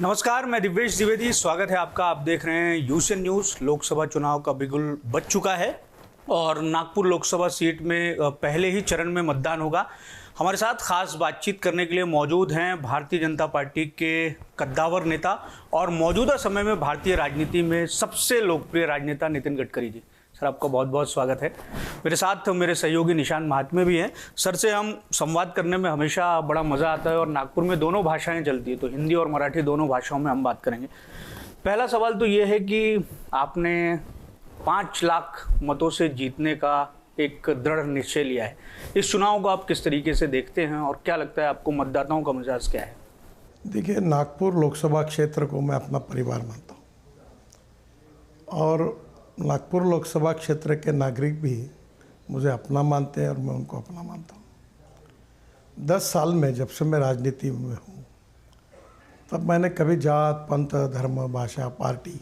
नमस्कार, मैं दिव्येश द्विवेदी। स्वागत है आपका। आप देख रहे हैं यूएसएन न्यूज़। लोकसभा चुनाव का बिगुल बज चुका है और नागपुर लोकसभा सीट में पहले ही चरण में मतदान होगा। हमारे साथ खास बातचीत करने के लिए मौजूद हैं भारतीय जनता पार्टी के कद्दावर नेता और मौजूदा समय में भारतीय राजनीति में सबसे लोकप्रिय राजनेता नितिन गडकरी जी। सर, आपका बहुत बहुत स्वागत है। मेरे साथ मेरे सहयोगी निशान महात्मे भी हैं। सर से हम संवाद करने में हमेशा बड़ा मज़ा आता है और नागपुर में दोनों भाषाएं चलती है, तो हिंदी और मराठी दोनों भाषाओं में हम बात करेंगे। पहला सवाल तो ये है कि आपने 5 लाख मतों से जीतने का एक दृढ़ निश्चय लिया है। इस चुनाव को आप किस तरीके से देखते हैं और क्या लगता है आपको, मतदाताओं का मिजाज क्या है? देखिए, नागपुर लोकसभा क्षेत्र को मैं अपना परिवार मानता हूँ और नागपुर लोकसभा क्षेत्र के नागरिक भी मुझे अपना मानते हैं और मैं उनको अपना मानता हूँ। 10 साल में जब से मैं राजनीति में हूँ तब मैंने कभी जात, पंथ, धर्म, भाषा, पार्टी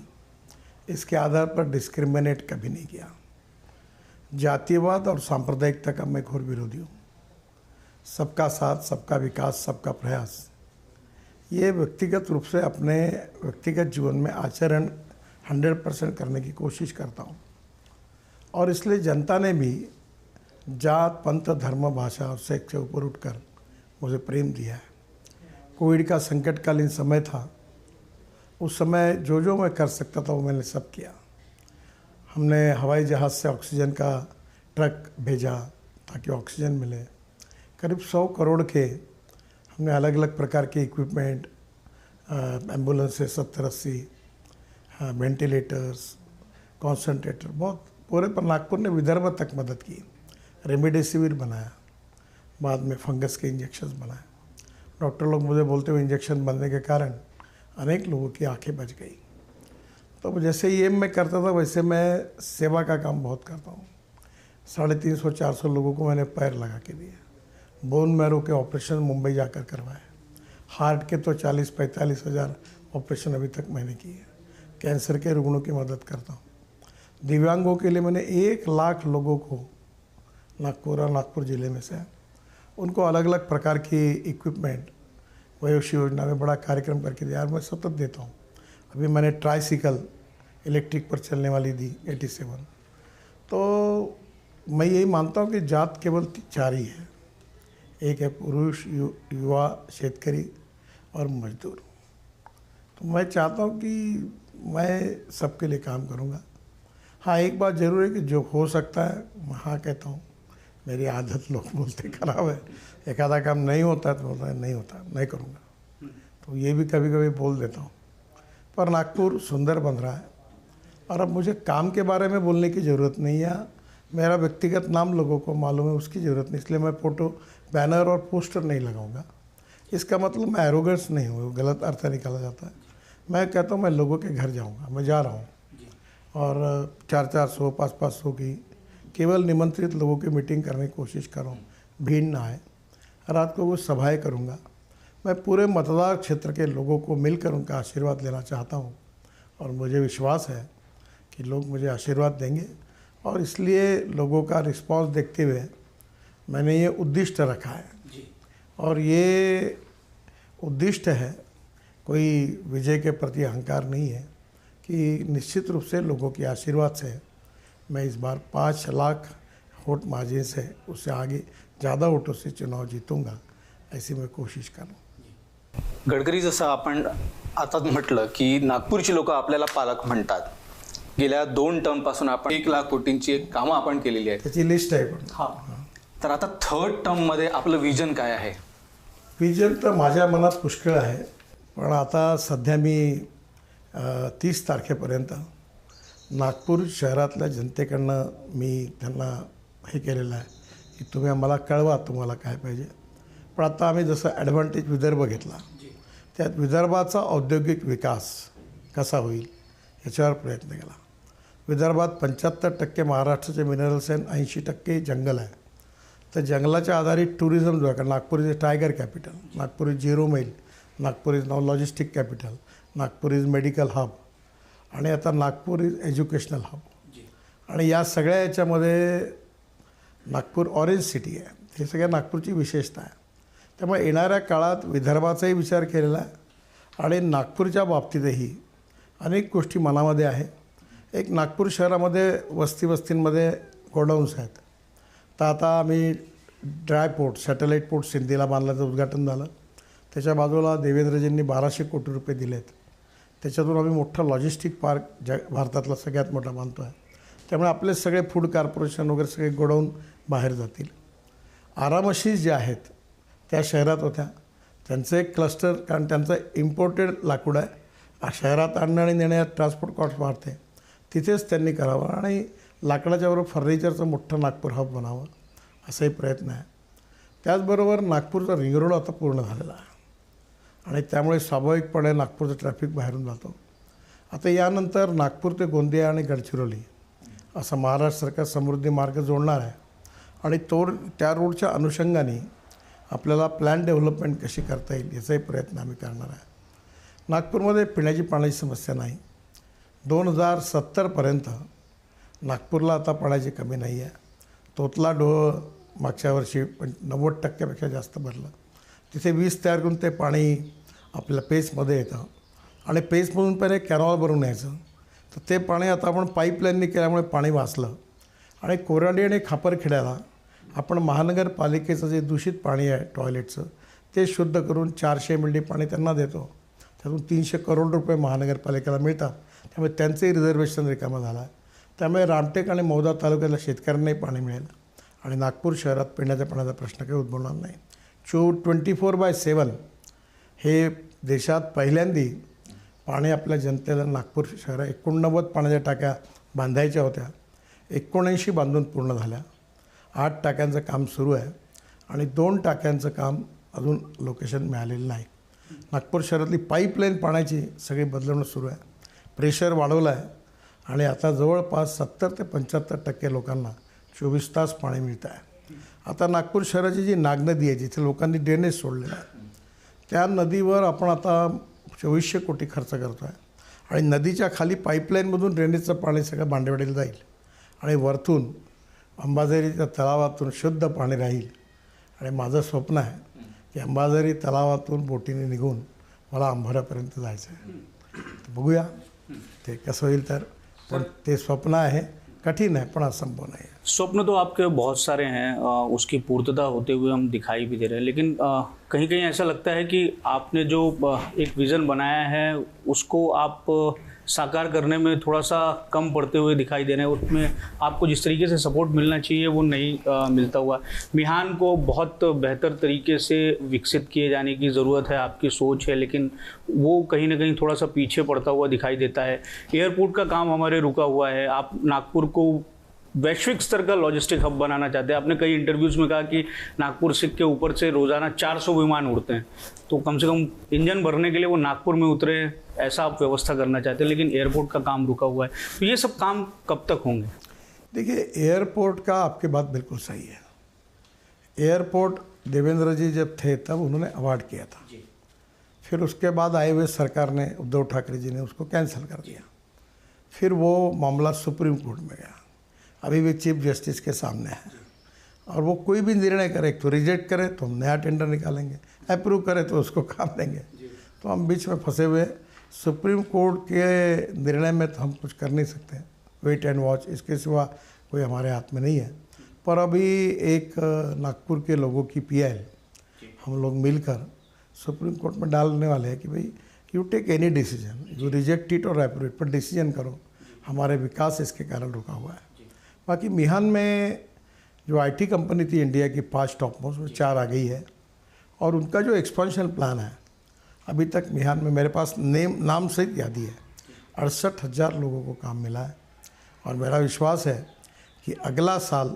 इसके आधार पर डिस्क्रिमिनेट कभी नहीं किया। जातिवाद और सांप्रदायिकता का मैं घोर विरोधी हूँ। सबका साथ, सबका विकास, सबका प्रयास, ये व्यक्तिगत रूप से अपने व्यक्तिगत जीवन में आचरण 100% करने की कोशिश करता हूँ और इसलिए जनता ने भी जात, पंथ, धर्म, भाषा और सेक्स से ऊपर उठकर मुझे प्रेम दिया है। कोविड का संकटकालीन समय था, उस समय जो मैं कर सकता था वो मैंने सब किया। हमने हवाई जहाज़ से ऑक्सीजन का ट्रक भेजा ताकि ऑक्सीजन मिले। करीब 100 करोड़ के हमने अलग अलग प्रकार के इक्विपमेंट, एम्बुलेंस से 70-80, वेंटिलेटर्स, कॉन्सेंट्रेटर, बहुत पूरे पर नागपुर ने विदर्भ तक मदद की। रेमडेसिविर बनाया, बाद में फंगस के इंजेक्शन बनाए। डॉक्टर लोग मुझे बोलते हुए इंजेक्शन बनने के कारण अनेक लोगों की आंखें बच गई। तो जैसे ये मैं करता था वैसे मैं सेवा का काम बहुत करता हूँ। 350-400 लोगों को मैंने पैर लगा के दिए। बोन मैरो के ऑपरेशन मुंबई जाकर करवाए। हार्ट के तो 40-45 हज़ार ऑपरेशन अभी तक मैंने किए। कैंसर के रुग्णों की मदद करता हूँ। दिव्यांगों के लिए मैंने 1 लाख लोगों को नागपुर ज़िले में से उनको अलग अलग प्रकार की इक्विपमेंट वयोश्री योजना में बड़ा कार्यक्रम करके दिया और मैं सतत देता हूँ। अभी मैंने ट्राईसिकल इलेक्ट्रिक पर चलने वाली दी 87। तो मैं यही मानता हूँ कि जात केवल 4 ही है। एक है पुरुष, युवा, शेतकरी और मजदूर। तो मैं चाहता हूँ कि मैं सबके लिए काम करूँगा। हाँ, एक बात ज़रूर है कि जो हो सकता है मैं हाँ कहता हूँ। मेरी आदत लोग बोलते खराब है, एक आधा काम नहीं होता है तो बोलता है नहीं होता, नहीं करूँगा। तो ये भी कभी कभी बोल देता हूँ। पर नागपुर सुंदर बन रहा है और अब मुझे काम के बारे में बोलने की ज़रूरत नहीं है। मेरा व्यक्तिगत नाम लोगों को मालूम है, उसकी ज़रूरत नहीं। इसलिए मैं फ़ोटो, बैनर और पोस्टर नहीं लगाऊंगा। इसका मतलब मैं एरोगेंस नहीं हूँ, गलत अर्थ निकाला जाता है। मैं कहता हूँ मैं लोगों के घर जाऊँगा। मैं जा रहा हूँ और 400-400, 500-500 की केवल निमंत्रित लोगों की मीटिंग करने की कोशिश कर रहा हूँ। भीड़ ना आए। रात को कुछ सभाएँ करूँगा। मैं पूरे मतदार क्षेत्र के लोगों को मिलकर उनका आशीर्वाद लेना चाहता हूँ और मुझे विश्वास है कि लोग मुझे आशीर्वाद देंगे और इसलिए लोगों का रिस्पांस देखते हुए मैंने ये उद्दिष्ट रखा है। और ये उद्दिष्ट है, कोई विजय के प्रति अहंकार नहीं है, कि निश्चित रूप से लोगों के आशीर्वाद से मैं इस बार 5 लाख वोट मार्जिन से, उससे आगे ज़्यादा वोटों से चुनाव जीतूंगा, ऐसी मैं कोशिश करूँ। गडकरी, जसं आपण आताच म्हटलं की नागपूरची लोक आपल्याला पालक म्हणतात। गेल्या 2 टर्मपासून आपण 1 लाख कोटींची कामं आपण केलेली आहेत, त्याची लिस्ट आहे। पण हां, तर आता 3rd टर्ममध्ये आपलं विजन काय आहे? विजन तर माझ्या मनात पुष्कळ आहे, पण आता सध्या मी 30 तारखेपर्यंत नागपूर शहरातल्या जनतेकडनं मी त्यांना हे केलेलं आहे की तुम्ही आम्हाला कळवा तुम्हाला काय पाहिजे। पण आता आम्ही जसं ॲडव्हान्टेज विदर्भ घेतला, त्यात विदर्भाचा औद्योगिक विकास कसा होईल याच्यावर प्रयत्न केला। विदर्भात 75% महाराष्ट्राचे मिनरल्स आहेत, 80% जंगल आहे। तर जंगलाच्या आधारित टुरिझम जो आहे, कारण Nagpur is tiger capital, Nagpur is 0 mile, Nagpur is now logistic capital, Nagpur is medical hub आणि आता नागपूर इज एज्युकेशनल हब। आणि या सगळ्या याच्यामध्ये नागपूर ऑरेंज सिटी आहे, हे सगळ्या नागपूरची विशेषता आहे। त्यामुळे येणाऱ्या काळात विदर्भाचाही विचार केलेला आहे आणि नागपूरच्या बाबतीतही अनेक गोष्टी मनामध्ये आहे. एक नागपूर शहरामध्ये वस्तींमध्ये गोडाऊन्स आहेत. तर आता आम्ही ड्राय पोर्ट सॅटेलाईट पोर्ट सिंधीला बांधल्याचं उद्घाटन झालं. त्याच्या बाजूला देवेंद्रजींनी 1200 कोटी रुपये दिलेत. त्याच्यातून आम्ही मोठा लॉजिस्टिक पार्क भारतातला सगळ्यात मोठा बांधतो आहे. त्यामुळे आपले सगळे फूड कॉर्पोरेशन वगैरे सगळे गोडाऊन बाहेर जातील. आरामशीस ज्या आहेत त्या शहरात होत्या. त्यांचं एक क्लस्टर, कारण त्यांचं इम्पोर्टेड लाकूड आहे, शहरात आणणं आणि नेण्यात ट्रान्सपोर्ट कॉस्ट वाढते. तिथेच त्यांनी करावं आणि लाकडाच्या बरोबर फर्निचरचं मोठं नागपूर हब बनावं असाही प्रयत्न आहे. त्याचबरोबर नागपूरचा रिंग रोड आता पूर्ण झालेला आहे आणि त्यामुळे स्वाभाविकपणे नागपूरचं ट्रॅफिक बाहेरून जातो. आता यानंतर नागपूर ते गोंदिया आणि गडचिरोली असा महाराष्ट्र सरकार समृद्धी मार्ग जोडणार आहे आणि त्या रोडच्या अनुषंगाने आपल्याला प्लॅन डेव्हलपमेंट कशी करता येईल याचाही प्रयत्न आम्ही करणार आहे. नागपूरमध्ये पिण्याची पाण्याची समस्या नाही. 2070पर्यंत नागपूरला आता पाण्याची कमी नाही आहे. तोतला डोह मागच्या वर्षी 90% जास्त भरलं. तिथे 20 तयार करून ते पाणी आपल्या पेसमध्ये येतं आणि पेसमधून पहिले कॅनॉल भरून यायचं. तर ते पाणी आता आपण पाईपलाईनने केल्यामुळे पाणी वाचलं आणि कोराडी आणि खापरखेड्याला आपण महानगरपालिकेचं जे दूषित पाणी आहे टॉयलेटचं ते शुद्ध करून 400 MLD पाणी त्यांना देतो. त्यातून 300 करोड रुपये महानगरपालिकेला मिळतात. त्यामुळे त्यांचंही रिझर्वेशन रिकामं झालं आहे. त्यामुळे रामटेक आणि मौदा तालुक्यातल्या शेतकऱ्यांनाही पाणी मिळेल आणि नागपूर शहरात पिण्याच्या पाण्याचा प्रश्न काही उद्भवणार नाही. 24/7 हे देशात पहिल्यांदी पाणी आपल्या जनतेला नागपूर शहरात 89 पाण्याच्या टाक्या बांधायच्या होत्या. 79 बांधून पूर्ण झाल्या. 8 टाक्यांचं काम सुरू आहे आणि 2 टाक्यांचं काम अजून लोकेशन मिळालेलं नाही. नागपूर शहरातली पाईपलाईन पाण्याची सगळी बदलवणं सुरू आहे. प्रेशर वाढवलं आहे आणि आता जवळपास 70 ते 75% लोकांना 24 तास पाणी मिळतं आहे. आता नागपूर शहराची जी नाग नदी आहे जिथे लोकांनी ड्रेनेज सोडलेला आहे त्या नदीवर आपण आता 2400 कोटी खर्च करतो आहे आणि नदीच्या खाली पाईपलाईनमधून ड्रेनेजचं पाणी सगळं भांडेवाडीला जाईल आणि वरतून अंबाझरीच्या तलावातून शुद्ध पाणी राहील. आणि माझं स्वप्न आहे की अंबाझरी तलावातून बोटीने निघून मला अंबाऱ्यापर्यंत जायचं आहे. तर बघूया ते कसं होईल. पण ते स्वप्न आहे, कठिन है पण असंभव नहीं है. स्वप्न तो आपके बहुत सारे हैं, उसकी पूर्तता होते हुए हम दिखाई भी दे रहे हैं, लेकिन कहीं कहीं ऐसा लगता है कि आपने जो एक विज़न बनाया है उसको आप साकार करने में थोड़ा सा कम पड़ते हुए दिखाई दे रहे हैं. उसमें आपको जिस तरीके से सपोर्ट मिलना चाहिए वो नहीं मिलता हुआ. मिहान को बहुत बेहतर तरीके से विकसित किए जाने की ज़रूरत है, आपकी सोच है, लेकिन वो कहीं ना कहीं थोड़ा सा पीछे पड़ता हुआ दिखाई देता है. एयरपोर्ट का काम हमारे रुका हुआ है. आप नागपुर को वैश्विक स्तर का लॉजिस्टिक हब बनाना चाहते हैं. आपने कई इंटरव्यूज़ में कहा कि नागपुर के ऊपर से रोज़ाना 400 विमान उड़ते हैं, तो कम से कम इंजन भरने के लिए वो नागपुर में उतरे, ऐसा आप व्यवस्था करना चाहते हैं, लेकिन एयरपोर्ट का काम रुका हुआ है. तो ये सब काम कब तक होंगे? देखिए, एयरपोर्ट का आपकी बात बिल्कुल सही है. एयरपोर्ट देवेंद्र जी जब थे तब उन्होंने अवार्ड किया था. फिर उसके बाद आए हुए सरकार ने, उद्धव ठाकरे जी ने उसको कैंसिल कर दिया. फिर वो मामला सुप्रीम कोर्ट में गया. अभी भी चीफ जस्टिस के सामने है और वो कोई भी निर्णय करे, तो रिजेक्ट करे तो हम नया टेंडर निकालेंगे, अप्रूव करे तो उसको काम देंगे. तो हम बीच में फंसे हुए. सुप्रीम कोर्ट के निर्णय में तो हम कुछ कर नहीं सकते, वेट एंड वॉच, इसके सिवा कोई हमारे हाथ में नहीं है. पर अभी एक नागपुर के लोगों की PIL हम लोग मिलकर सुप्रीम कोर्ट में डालने वाले हैं कि भाई you take any decision, you reject it और अप्रूव इट, पर डिसीजन करो. हमारे विकास इसके कारण रुका हुआ है. बाकी मिहान में जो IT कंपनी थी इंडिया की 5 टॉप मोस्ट, वो 4 आ गई है और उनका जो एक्सपेंशन प्लान है अभी तक मिहान में मेरे पास नाम सहित यादी है. 68,000 लोगों को काम मिला है और मेरा विश्वास है कि अगला साल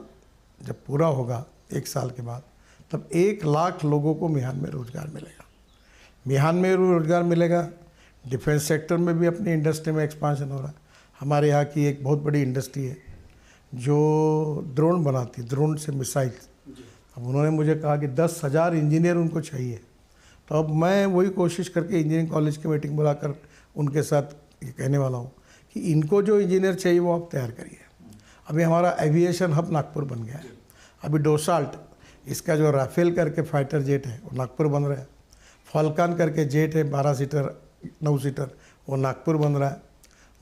जब पूरा होगा 1 साल के बाद, तब 1 लाख लोगों को मिहान में रोज़गार मिलेगा. मिहान में रोज़गार मिलेगा. डिफेंस सेक्टर में भी अपनी इंडस्ट्री में एक्सपांशन हो रहा है. हमारे यहाँ की एक बहुत बड़ी इंडस्ट्री है जो ड्रोन बनाती, ड्रोन से मिसाइल. अब उन्होंने मुझे कहा कि 10,000 इंजीनियर उनको चाहिए. तो अब मैं वही कोशिश करके इंजीनियरिंग कॉलेज की मीटिंग बुलाकर उनके साथ ये कहने वाला हूँ कि इनको जो इंजीनियर चाहिए वो आप तैयार करिए. अभी हमारा एविएशन हब नागपुर बन गया है. अभी डोसाल्ट, इसका जो राफेल करके फाइटर जेट है वो नागपुर बन रहा है. फॉल्कन करके जेट है 12 सीटर 9 सीटर वो नागपुर बन रहा है।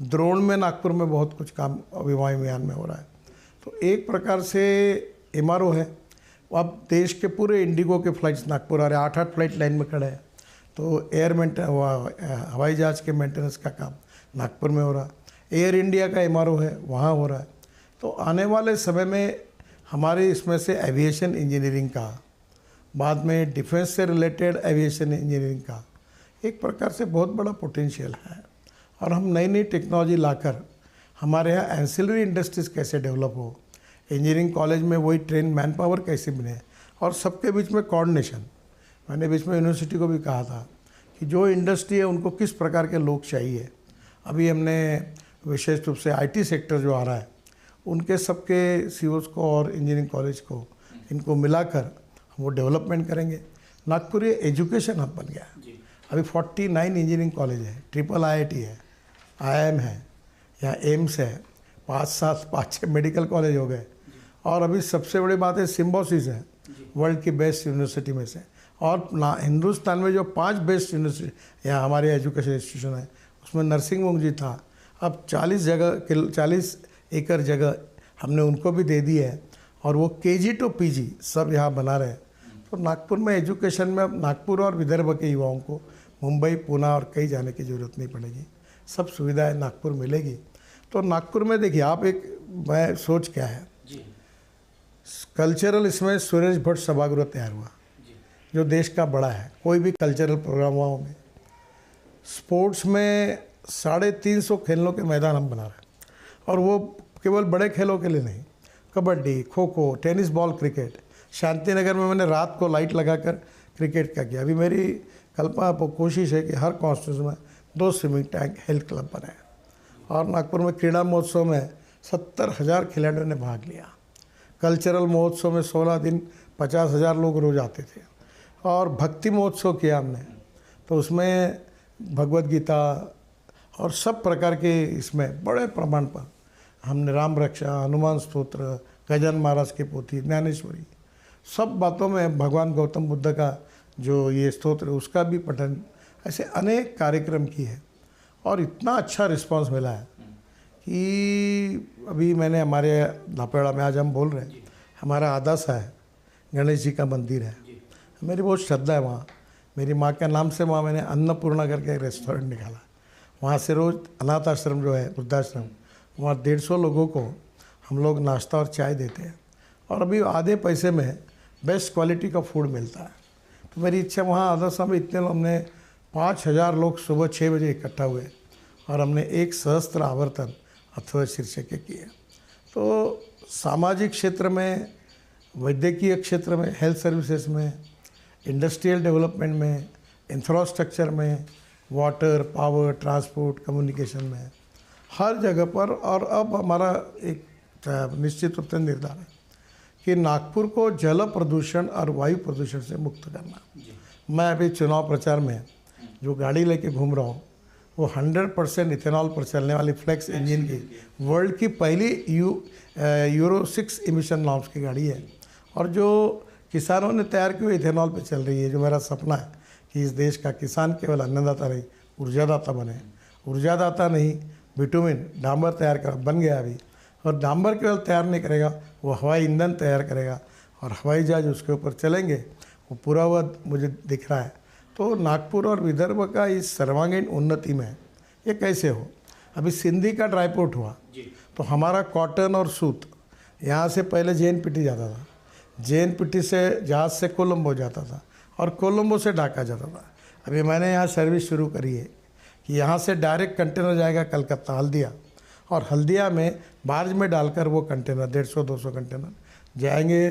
द्रोण में नागपुर में बहुत कुछ काम विमानयान में हो रहा है। तो एक प्रकार से MRO है। अब देश के पूरे इंडिगो के फ्लाइट्स नागपुर आ रहे हैं, 8-8 फ्लाइट लाइन में खड़े हैं। तो हवाई जहाज़ के मेंटेनेंस का काम नागपुर में हो रहा है। एयर इंडिया का MRO है, वहाँ हो रहा है। तो आने वाले समय में हमारे इसमें से एविएशन इंजीनियरिंग का, बाद में डिफेंस से रिलेटेड एविएशन इंजीनियरिंग का एक प्रकार से बहुत बड़ा पोटेंशियल है। और हम नई नई टेक्नोलॉजी लाकर हमारे यहाँ एंसिलरी इंडस्ट्रीज़ कैसे डेवलप हो, इंजीनियरिंग कॉलेज में वही ट्रेन मैन पावर कैसे बने, और सबके बीच में कोऑर्डिनेशन। मैंने बीच में यूनिवर्सिटी को भी कहा था कि जो इंडस्ट्री है उनको किस प्रकार के लोग चाहिए। अभी हमने विशेष रूप से IT सेक्टर जो आ रहा है उनके सबके CEOs को और इंजीनियरिंग कॉलेज को इनको मिलाकर हम वो डेवलपमेंट करेंगे। नागपुर ये एजुकेशन हब बन गया। अभी 49 इंजीनियरिंग कॉलेज है, IIIT है, IIM है, या एम्स है, 5-6 मेडिकल कॉलेज हो गए। और अभी सबसे बड़ी बात है सिम्बोसिस है, वर्ल्ड की बेस्ट यूनिवर्सिटी में से। और हिंदुस्तान में जो 5 बेस्ट यूनिवर्सिटी या हमारे एजुकेशन इंस्टीट्यूशन है उसमें नरसिंह मुंग जी था। अब 40 एकड़ जगह हमने उनको भी दे दी है, और वो KG to PG सब यहाँ बना रहे हैं। तो नागपुर में एजुकेशन में नागपुर और विदर्भ के युवाओं को मुंबई, पुणे और कहीं जाने की ज़रूरत नहीं पड़ेगी, सब सुविधाएं नागपुर मिलेगी। तो नागपुर में देखिए आप, मैं सोच क्या है, कल्चरल इसमें सुरेश भट्ट सभागृह तैयार हुआ जो देश का बड़ा है। कोई भी कल्चरल प्रोग्रामों में, स्पोर्ट्स में 350 खेलों के मैदान हम बना रहे हैं, और वो केवल बड़े खेलों के लिए नहीं, kabaddi, kho kho, tennis ball, cricket. Shantinagar में मैंने रात को लाइट लगाकर क्रिकेट का किया। अभी मेरी कल्पना कोशिश है कि हर कॉन्स्टिट्यूंसी में 2 स्विमिंग टैंक, हेल्थ क्लब बनाए। और नागपुर में क्रीड़ा महोत्सव में 70,000 खिलाड़ियों ने भाग लिया। कल्चरल महोत्सव में 16 दिन 50,000 लोग रोज आते थे। और भक्ति महोत्सव किया हमने, तो उसमें भगवद गीता और सब प्रकार के इसमें बड़े प्रमाण पर हमने राम रक्षा, हनुमान स्तोत्र, गजानन महाराज की पोथी, ज्ञानेश्वरी, सब बातों में भगवान गौतम बुद्ध का जो ये स्तोत्र उसका भी पठन, ऐसे अनेक कार्यक्रम किए हैं। और इतना अच्छा रिस्पांस मिला है कि अभी मैंने हमारे लापेड़ा में, आज हम बोल रहे हैं, हमारा आदासा है, गणेश जी का मंदिर है, मेरी बहुत श्रद्धा है वहाँ। मेरी माँ के नाम से वहाँ मैंने अन्नपूर्णा करके एक रेस्टोरेंट निकाला। वहाँ से रोज़ अनाथ आश्रम जो है, वृद्धाश्रम, वहाँ 150 लोगों को हम लोग नाश्ता और चाय देते हैं। और अभी आधे पैसे में बेस्ट क्वालिटी का फूड मिलता है। तो मेरी इच्छा, वहाँ आदासा में इतने हमने 5,000 लोग सुबह 6 बजे इकट्ठा हुए और हमने एक सहस्त्र आवर्तन अथवा शीर्षक किए। तो सामाजिक क्षेत्र में, वैद्यकीय क्षेत्र में, हेल्थ सर्विसेज में, इंडस्ट्रियल डेवलपमेंट में, इंफ्रास्ट्रक्चर में, वाटर, पावर, ट्रांसपोर्ट, कम्युनिकेशन में, हर जगह पर। और अब हमारा एक निश्चित रूप से निर्धार है कि नागपुर को जल प्रदूषण और वायु प्रदूषण से मुक्त करना। मैं अभी चुनाव प्रचार में जो गाड़ी लेके घूम रहा हूँ वो 100% इथेनॉल पर चलने वाली फ्लेक्स इंजन की, वर्ल्ड की पहली यूरो 6 इमिशन नॉर्म्स की गाड़ी है। और जो किसानों ने तैयार की हुई इथेनॉल पे चल रही है। जो मेरा सपना है कि इस देश का किसान केवल अन्नदाता नहीं, ऊर्जादाता बने। ऊर्जादाता नहीं, बिटुमिन, डांबर तैयार कर बन गया अभी। और डांबर केवल तैयार नहीं करेगा, वो हवाई ईंधन तैयार करेगा और हवाई जहाज उसके ऊपर चलेंगे। वो पूरा हुआ मुझे दिख रहा है। तो नागपुर और विदर्भ का इस सर्वांगीण उन्नति में ये कैसे हो। अभी सिंधी का ड्राईपोर्ट हुआ तो हमारा कॉटन और सूत यहाँ से पहले JNPT जाता था, JNPT से जहाज से कोलंबो जाता था और कोलंबो से ढाका जाता था। अभी मैंने यहाँ सर्विस शुरू करी है कि यहाँ से डायरेक्ट कंटेनर जाएगा कलकत्ता, हल्दिया, और हल्दिया में बार्ज में डालकर वो कंटेनर 150-200 कंटेनर जाएंगे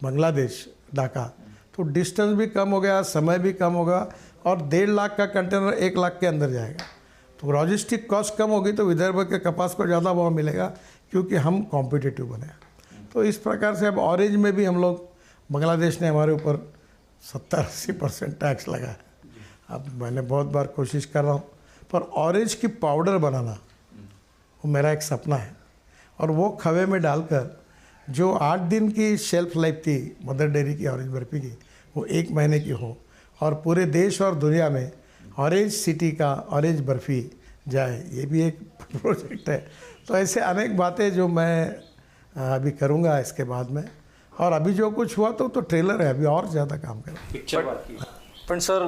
बांग्लादेश, ढाका। तो डिस्टेंस भी कम हो गया, समय भी कम होगा और 1.5 लाख का कंटेनर 1 लाख के अंदर जाएगा। तो लॉजिस्टिक कॉस्ट कम होगी तो विदर्भ के कपास को ज़्यादा भाव मिलेगा क्योंकि हम कॉम्पिटिटिव बने। तो इस प्रकार से अब ऑरेंज में भी हम लोग, बांग्लादेश ने हमारे ऊपर 70-80% टैक्स लगा है। अब मैंने बहुत बार कोशिश कर रहा हूँ, पर ऑरेंज की पाउडर बनाना वो मेरा एक सपना है। और वो खवे में डालकर जो 8 दिन की शेल्फ लाइफ थी मदर डेयरी की ऑरेंज बर्फी की, वो 1 महीने की हो और पूरे देश और दुनिया में ऑरेंज सिटी का ऑरेंज बर्फ़ी जाए, ये भी एक प्रोजेक्ट है। तो ऐसे अनेक बातें जो मैं अभी करूँगा इसके बाद में। और अभी जो कुछ हुआ तो ट्रेलर है, अभी और ज़्यादा काम करें। पण सर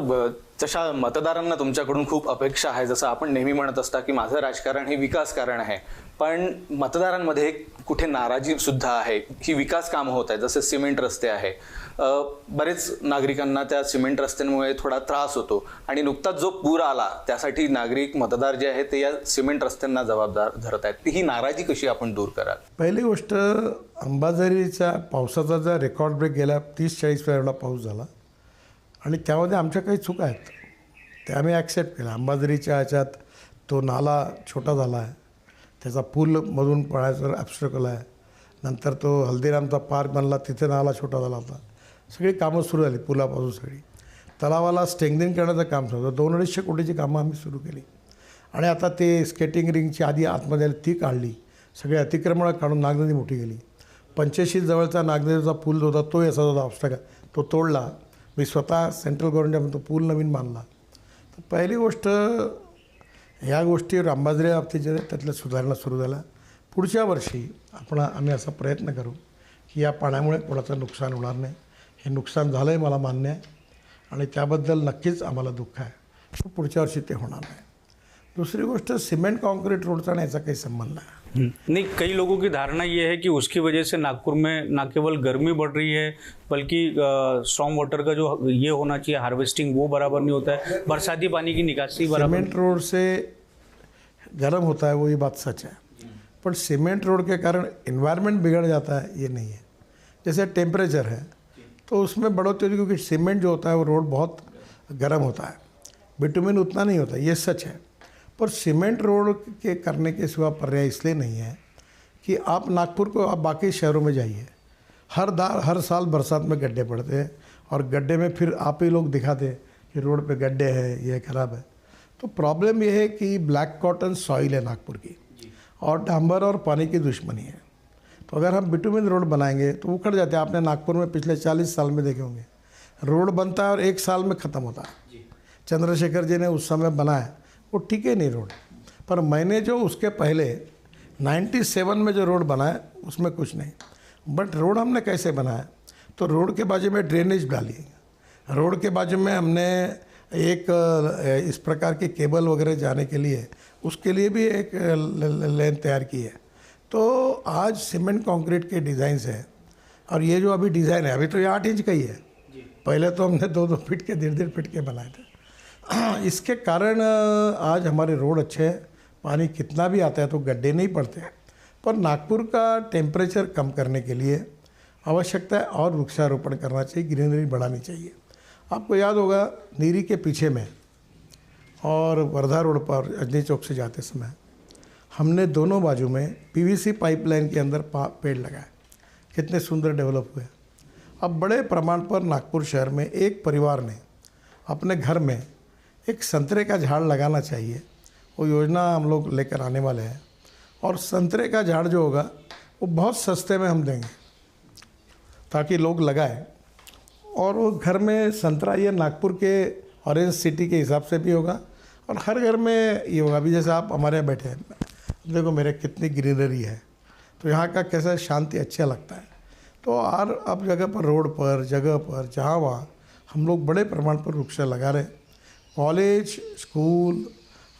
तशा मतदारांना तुमच्याकडून खूप अपेक्षा आहे, जसं आपण नेहमी म्हणत असता की माझं राजकारण हे विकासकारण आहे, पण मतदारांमध्ये कुठे नाराजी सुद्धा आहे। ही विकास कामं होत आहेत, जसे सिमेंट रस्ते आहे, बरेच नागरिकांना त्या सिमेंट रस्त्यांमुळे थोडा त्रास होतो आणि नुकताच जो पूर आला त्यासाठी नागरिक मतदार जे आहेत ते या सिमेंट रस्त्यांना जबाबदार धरत आहेत। ही नाराजी कशी आपण दूर कराल? पहिली गोष्ट, अंबाझरीचा पावसाचा जर रेकॉर्ड ब्रेक गेला 30-40 वेळा पाऊस झाला आणि त्यामध्ये आमच्या काही चुका आहेत, ते आम्ही ॲक्सेप्ट केलं। अंबाझरीच्या ह्याच्यात तो नाला छोटा झाला आहे, त्याचा पूल मधून पळायचा ॲब्स्ट्रकल आहे, नंतर तो हल्दीरामचा पार्क बनला, तिथे नाला छोटा झाला होता। सगळी कामं सुरू झाली, पुलापासून सगळी तलावाला स्ट्रेंथनिंग करण्याचं काम सुरू होतं। 200-250 कोटीची कामं आम्ही सुरू केली आणि आता ते स्केटिंग रिंगची आधी आतमध्ये ती काढली, सगळे अतिक्रमणं काढून नागनदी मोठी गेली। 85 जवळचा नागनदीचा पूल जो होता तो असा होता ऑब्स्टॅकल, तो तोडला। मी स्वतः सेंट्रल गव्हर्नमेंट तो पूल नवीन बांधला। तर पहिली गोष्ट, ह्या गोष्टीवर अंबाझरी बाबतीत जे त्यातल्या सुधारणा सुरू झाल्या। पुढच्या वर्षी आम्ही असा प्रयत्न करू की या पाण्यामुळे कोणाचं नुकसान होणार नाही। हे नुकसान झालं आहे मला मान्य आहे आणि त्याबद्दल नक्कीच आम्हाला दुःख आहे, पुढच्या वर्षी ते होणार नाही। दूसरी गोष्ट, सीमेंट कॉन्क्रीट रोडचा याचा काही संबंध नाही। नहीं, कई लोगों की धारणा ये है कि उसकी वजह से नागपुर में न केवल गर्मी बढ़ रही है बल्कि स्टॉर्म वाटर का जो ये होना चाहिए हार्वेस्टिंग वो बराबर नहीं होता है, बरसाती पानी की निकासी बराबर। सीमेंट रोड से गर्म होता है वो ये बात सच है, पर सीमेंट रोड के कारण इन्वायरमेंट बिगड़ जाता है ये नहीं है। जैसे टेम्परेचर है तो उसमें बढ़ोतरी, क्योंकि सीमेंट जो होता है वो रोड बहुत गर्म होता है, बिटुमिन उतना नहीं होता, ये सच है। पर सीमेंट रोड के करने के सिवा पर्याय इसलिए नहीं है कि आप नागपुर को, आप बाकी शहरों में जाइए, हर साल बरसात में गड्ढे पड़ते हैं और गड्ढे में फिर आप ही लोग दिखाते कि रोड पे गड्ढे हैं, ये खराब है। तो प्रॉब्लम ये है कि ब्लैक कॉटन सॉइल है नागपुर की और डांबर और पानी की दुश्मनी है। तो अगर हम बिटुमिन रोड बनाएंगे तो उखड़ जाते हैं। आपने नागपुर में पिछले 40 साल में देखे होंगे, रोड बनता है और 1 साल में ख़त्म होता है। चंद्रशेखर जी ने उस समय बनाया, वो ठीक है नहीं रोड, पर मैंने जो उसके पहले 97 में जो रोड बनाया उसमें कुछ नहीं। बट रोड हमने कैसे बनाया, तो रोड के बाजू में ड्रेनेज डाली, रोड के बाजू में हमने एक इस प्रकार की केबल वगैरह जाने के लिए, उसके लिए भी एक लेन तैयार की है। तो आज सीमेंट कंक्रीट के डिज़ाइंस है और ये जो अभी डिज़ाइन है, अभी तो ये 8 इंच का ही है, पहले तो हमने 2-2 फीट के 1.5 फीट के बनाए थे। इसके कारण आज हमारे रोड अच्छे हैं, पानी कितना भी आता है तो गड्ढे नहीं पड़ते हैं। पर नागपुर का टेम्परेचर कम करने के लिए आवश्यकता है और वृक्षारोपण करना चाहिए, ग्रीनरी बढ़ानी चाहिए। आपको याद होगा नीरी के पीछे में और वर्धा रोड पर अजनी चौक से जाते समय हमने दोनों बाजू में पीवीसी पाइपलाइन के अंदर पेड़ लगाए, कितने सुंदर डेवलप हुए। अब बड़े प्रमाण पर नागपुर शहर में एक परिवार ने अपने घर में एक संतरे का झाड़ लगाना चाहिए, वो योजना हम लोग लेकर आने वाले हैं। और संतरे का झाड़ जो होगा वो बहुत सस्ते में हम देंगे ताकि लोग लगाएं और वो घर में संतरा, ये नागपुर के ऑरेंज सिटी के हिसाब से भी होगा और हर घर में ये होगा। अभी जैसे आप हमारे यहाँ बैठे हैं, देखो मेरे कितनी ग्रीनरी है, तो यहाँ का कैसा शांति अच्छा लगता है। तो और अब जगह पर, रोड पर, जगह पर, जहाँ वहाँ हम लोग बड़े प्रमाण पर वृक्ष लगा रहे। कॉलेज, स्कूल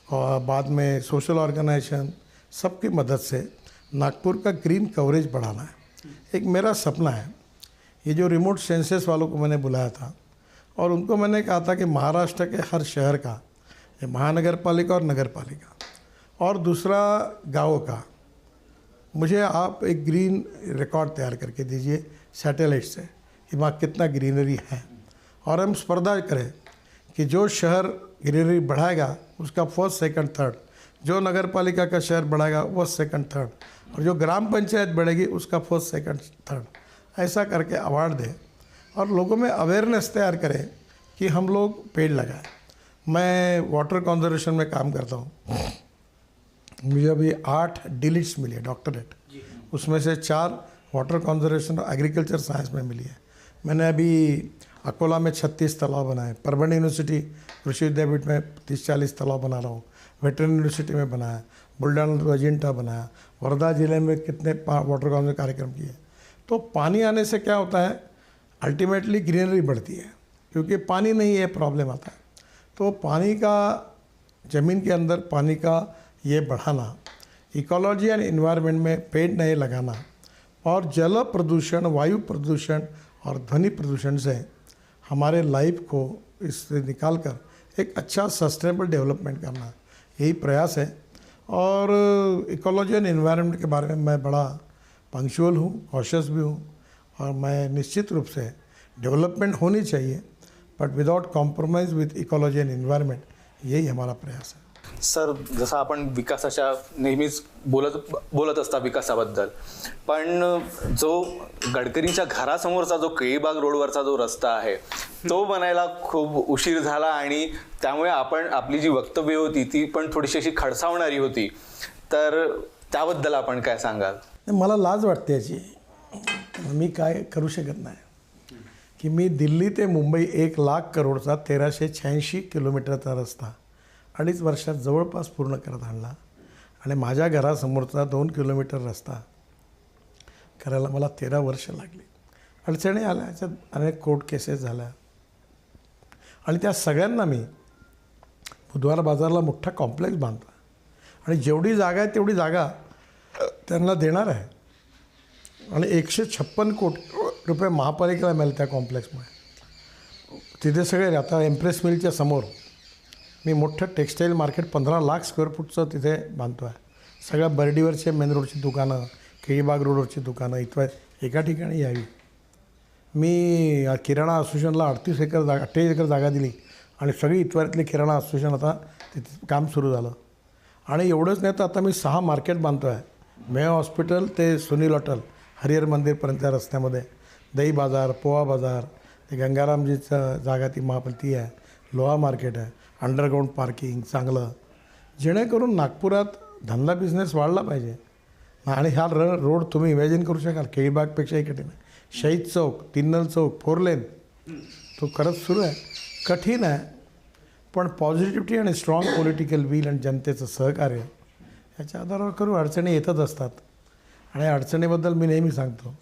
और बाद में सोशल ऑर्गेनाइजेशन सबकी मदद से नागपुर का ग्रीन कवरेज बढ़ाना है। एक मेरा सपना है, ये जो रिमोट सेंसस वालों को मैंने बुलाया था और उनको मैंने कहा था कि महाराष्ट्र के हर शहर का, महानगर पालिका और नगर पालिका और दूसरा गाँव का, मुझे आप एक ग्रीन रिकॉर्ड तैयार करके दीजिए सैटेलाइट से कि वहाँ कितना ग्रीनरी है। और हम स्पर्धा करें कि जो शहर ग्रीनरी बढ़ाएगा उसका फर्स्ट, सेकंड, थर्ड, जो नगर पालिका का शहर बढ़ाएगा वो सेकंड, थर्ड, और जो ग्राम पंचायत बढ़ेगी उसका फर्स्ट, सेकंड, थर्ड, ऐसा करके अवार्ड दें और लोगों में अवेयरनेस तैयार करें कि हम लोग पेड़ लगाएं। मैं वाटर कंजर्वेशन में काम करता हूँ, मुझे अभी 8 डिलीट्स मिली है, डॉक्टरेट, उसमें से 4 वाटर कंजर्वेशन और एग्रीकल्चर साइंस में मिली है। मैंने अभी अकोला में 36 तालाब बनाए, परभणी यूनिवर्सिटी कृषि विद्यापीठ में 30-40 तालाब बना रहा हूँ, वेटरनरी यूनिवर्सिटी में बनाया, बुल्ढाना तो अजिंठा बनाया, वर्धा जिले में कितने वाटर कॉन्जर्वेशन कार्यक्रम किए। तो पानी आने से क्या होता है, अल्टीमेटली ग्रीनरी बढ़ती है, क्योंकि पानी नहीं है प्रॉब्लम आता है। तो पानी का, ज़मीन के अंदर पानी का ये बढ़ाना, इकोलॉजी एंड इन्वायरमेंट में पेड़ नए लगाना, और जल प्रदूषण, वायु प्रदूषण और ध्वनि प्रदूषण से हमारे लाइफ को इससे निकाल कर एक अच्छा सस्टेनेबल डेवलपमेंट करना, यही प्रयास है। और इकोलॉजी एंड इन्वायरमेंट के बारे में मैं बड़ा पंक्चुअल हूँ, कॉशियस भी हूँ, और मैं निश्चित रूप से डेवलपमेंट होनी चाहिए but without compromise with ecology and environment, यही हमारा प्रयास है। सर, जसं आपण विकासाच्या नेहमीच बोलत असता विकासाबद्दल, पण जो गडकरींच्या घरासमोरचा जो केळीबाग रोडवरचा जो रस्ता आहे तो बनायला खूप उशीर झाला, आणि त्यामुळे आपण आपली जी वक्तव्य होती ती पण थोडीशी अशी खडसावणारी होती, तर त्याबद्दल आपण काय सांगाल? मला लाज वाटते याची, मी काय करू शकत नाही की मी दिल्ली ते मुंबई 1,00,000 करोडचा 1386 किलोमीटरचा रस्ता 2.5 वर्षात जवळपास पूर्ण करत आणला, आणि माझ्या घरासमोरचा 2 किलोमीटर रस्ता करायला मला 13 वर्ष लागली. अडचणी आल्या, याच्यात अनेक कोर्ट केसेस झाल्या, आणि त्या सगळ्यांना मी बुधवार बाजारला मोठा कॉम्प्लेक्स बांधला, आणि जेवढी जागा आहे तेवढी जागा त्यांना देणार आहे, आणि 156 कोटी रुपये महापालिकेला मिळेल त्या कॉम्प्लेक्समुळे. तिथे सगळे, आता एम्प्रेस मिलच्या समोर मी मोठं टेक्स्टाईल मार्केट 15 लाख स्क्वेअर फूटचं तिथे बांधतो आहे. सगळ्या बर्डीवरचे मेन रोडची दुकानं, केळीबाग रोडवरची दुकानं इथं एका ठिकाणी यावी. मी किराणा असोसिएशनला 38 एकर जागा दिली, आणि सगळी इथवऱ्यातली किराणा असोसिएशन आता तिथे काम सुरू झालं. आणि एवढंच नाही तर आता मी 6 मार्केट बांधतो आहे. मेयो हॉस्पिटल ते सुनील हॉटेल, हरिहर मंदिरपर्यंतच्या रस्त्यामध्ये, दही बाजार, पोहा बाजार, ते गंगारामजीचं जागा ती महापलती आहे, लोहा मार्केट आहे, अंडरग्राऊंड पार्किंग चांगलं, जेणेकरून नागपुरात धंदा बिझनेस वाढला पाहिजे. आणि हा रोड तुम्ही इमॅजिन करू शकाल, केळीबागपेक्षाही कठीण आहे. शहीद चौक, तिन्नल चौक, 4 लेन तो खरंच सुरू आहे. कठीण आहे, पण पॉझिटिव्हिटी आणि स्ट्रॉंग पॉलिटिकल विल आणि जनतेचं सहकार्य याच्या आधारावर करू. अडचणी येतच असतात, आणि अडचणीबद्दल मी नेहमी सांगतो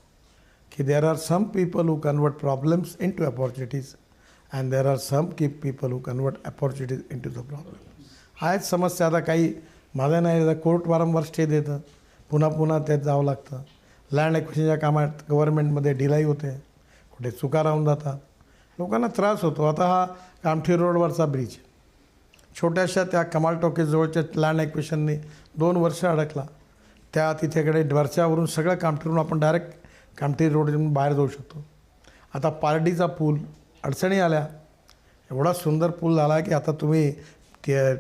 की there are some people who convert problems into opportunities, and there are some people who convert opportunities into the problem. आहेच समस्या. आता काही माझं नाही, कोर्ट वारंवार स्टे देतं, पुन्हा त्यात जावं लागतं. लँड ॲक्विजिशनच्या कामात गव्हर्नमेंटमध्ये डिलाई होते, कुठे चुका राहून जातात, लोकांना त्रास होतो. आता हा कामठी रोडवरचा ब्रिज छोट्याशा त्या कमाल टॉकीजवळच्या लँड ॲक्विजिशनने 2 वर्ष अडकला. त्या तिथेकडे वरच्यावरून सगळं कामठीवरून आपण डायरेक्ट कामठी रोडवरून बाहेर जाऊ शकतो. आता पारडीचा पूल, अडचणी आल्या, एवढा सुंदर पूल झाला की आता तुम्ही ते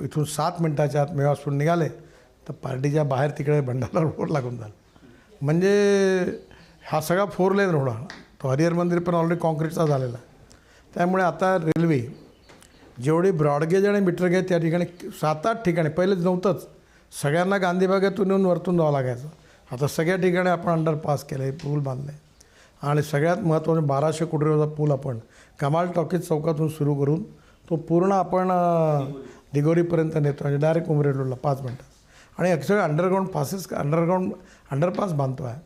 इथून 7 मिनटाच्या आत मेवासून निघाले तर पारडीच्या बाहेर तिकडे भंडारा रोड लागून झाला. म्हणजे हा सगळा 4 लेन रोड हा, तो हरिहर मंदिर पण ऑलरेडी कॉन्क्रीटचा झालेला आहे. त्यामुळे आता रेल्वे जेवढी ब्रॉडगेज आणि मीटरगेज त्या ठिकाणी 7-8 ठिकाणी, पहिलेच नव्हतंच, सगळ्यांना गांधीबागेतून येऊन वरतून जावं लागायचं. आता सगळ्या ठिकाणी आपण अंडरपास केले, पूल बांधले, आणि सगळ्यात महत्त्वाचं 1200 कोटी रुपयाचा पूल आपण कमाल टॉकीज चौकातून सुरू करून तो पूर्ण आपण दिगोरीपर्यंत नेतो, म्हणजे डायरेक्ट उमरेड रोडला 5 मिनटात. आणि अक्षरशः अंडरपास बांधतो आहे.